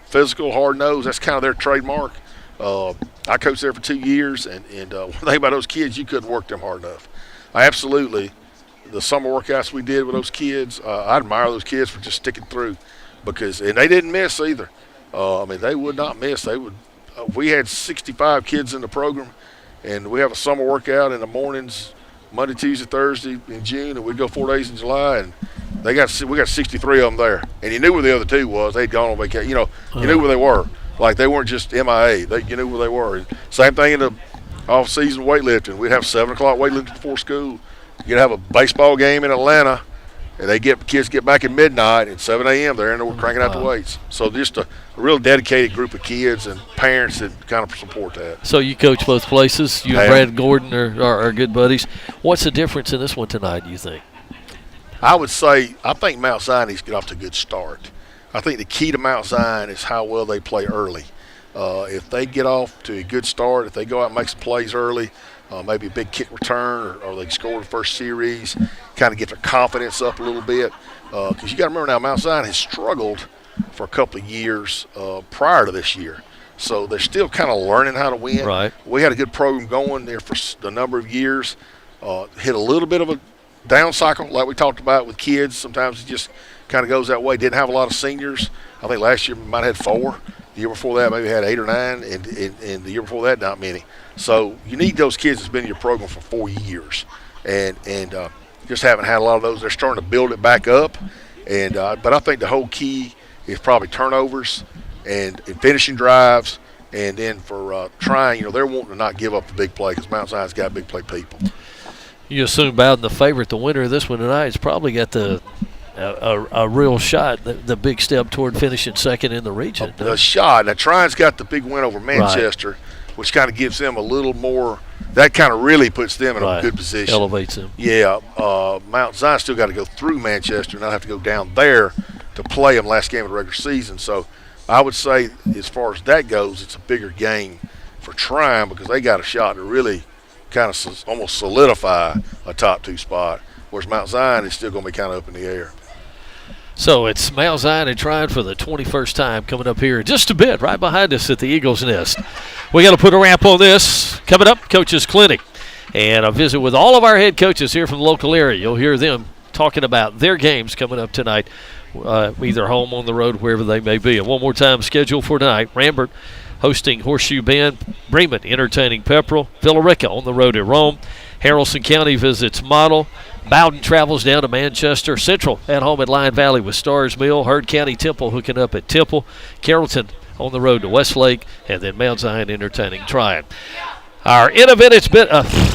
F: physical, hard nosed. That's kind of their trademark. I coached there for 2 years, and one thing about those kids, you couldn't work them hard enough. The summer workouts we did with those kids, I admire those kids for just sticking through, and they didn't miss either. They would not miss. We had 65 kids in the program, and we have a summer workout in the mornings, Monday, Tuesday, Thursday in June, and we go 4 days in July, and we got 63 of them there. And you knew where the other 2 was. They'd gone on vacation. You knew where they were. Like, they weren't just MIA. You knew where they were. And same thing in the off-season weightlifting. We'd have 7 o'clock weightlifting before school. You'd have a baseball game in Atlanta, and kids get back at midnight, and 7 a.m. they're in there cranking out the weights. So just a real dedicated group of kids and parents that kind of support that.
D: So you coach both places. You and Brad Gordon are good buddies. What's the difference in this one tonight, do you think?
F: I would say I think Mount Zion needs to get off to a good start. I think the key to Mount Zion is how well they play early. If they get off to a good start, if they go out and make some plays early, maybe a big kick return or they score the first series, kind of get their confidence up a little bit. Because you got to remember now, Mount Zion has struggled for a couple of years prior to this year. So they're still kind of learning how to win.
D: Right.
F: We had a good program going there for a number of years. Hit a little bit of a down cycle like we talked about with kids. Sometimes it just kind of goes that way. Didn't have a lot of seniors. I think last year we might have had 4. The year before that maybe had 8 or 9, and the year before that not many. So you need those kids that's been in your program for 4 years, and just haven't had a lot of those. They're starting to build it back up, and but I think the whole key is probably turnovers and finishing drives, and then for trying, they're wanting to not give up the big play because Mount Zion's got big play people. You
D: assume Bowden, the favorite, the winner of this one tonight, has probably got a real shot, the big step toward finishing second in the region.
F: A shot. Now, Tryon's got the big win over Manchester, which kind of gives them a little more – that kind of really puts them in a good position.
D: Elevates them.
F: Yeah. Mount Zion still got to go through Manchester and not have to go down there to play them last game of the regular season. So I would say as far as that goes, it's a bigger game for Tryon because they got a shot to really kind of almost solidify a top 2 spot, whereas Mount Zion is still going to be kind of up in the air.
D: So it's Mount Zion and Tryon for the 21st time coming up here just a bit right behind us at the Eagles Nest. We got to put a wrap on this. Coming up, Coaches Clinic. And a visit with all of our head coaches here from the local area. You'll hear them talking about their games coming up tonight, either home, on the road, wherever they may be. And one more time, schedule for tonight, Rambert hosting Horseshoe Bend, Bremen entertaining Pepperell, Villarica on the road at Rome, Haralson County visits Model, Bowden travels down to Manchester, Central at home at Lion Valley with Stars Mill, Heard County Temple hooking up at Temple, Carrollton on the road to Westlake, and then Mount Zion entertaining Tryon. Our Inoventive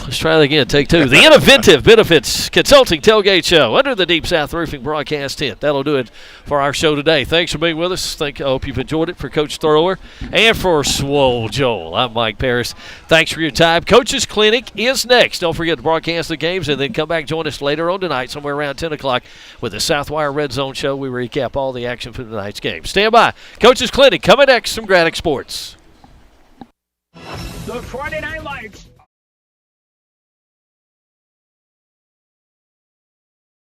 D: let's try that again, take 2. The Inoventive Benefits Consulting Tailgate Show under the Deep South Roofing broadcast tent. That'll do it for our show today. Thanks for being with us. I hope you've enjoyed it. For Coach Thrower and for Swole Joel, I'm Mike Paris. Thanks for your time. Coaches Clinic is next. Don't forget to broadcast the games and then come back join us later on tonight, somewhere around 10 o'clock with the Southwire Red Zone Show. We recap all the action for tonight's game. Stand by. Coaches Clinic coming next from Graddock Sports.
A: The Friday Night Lights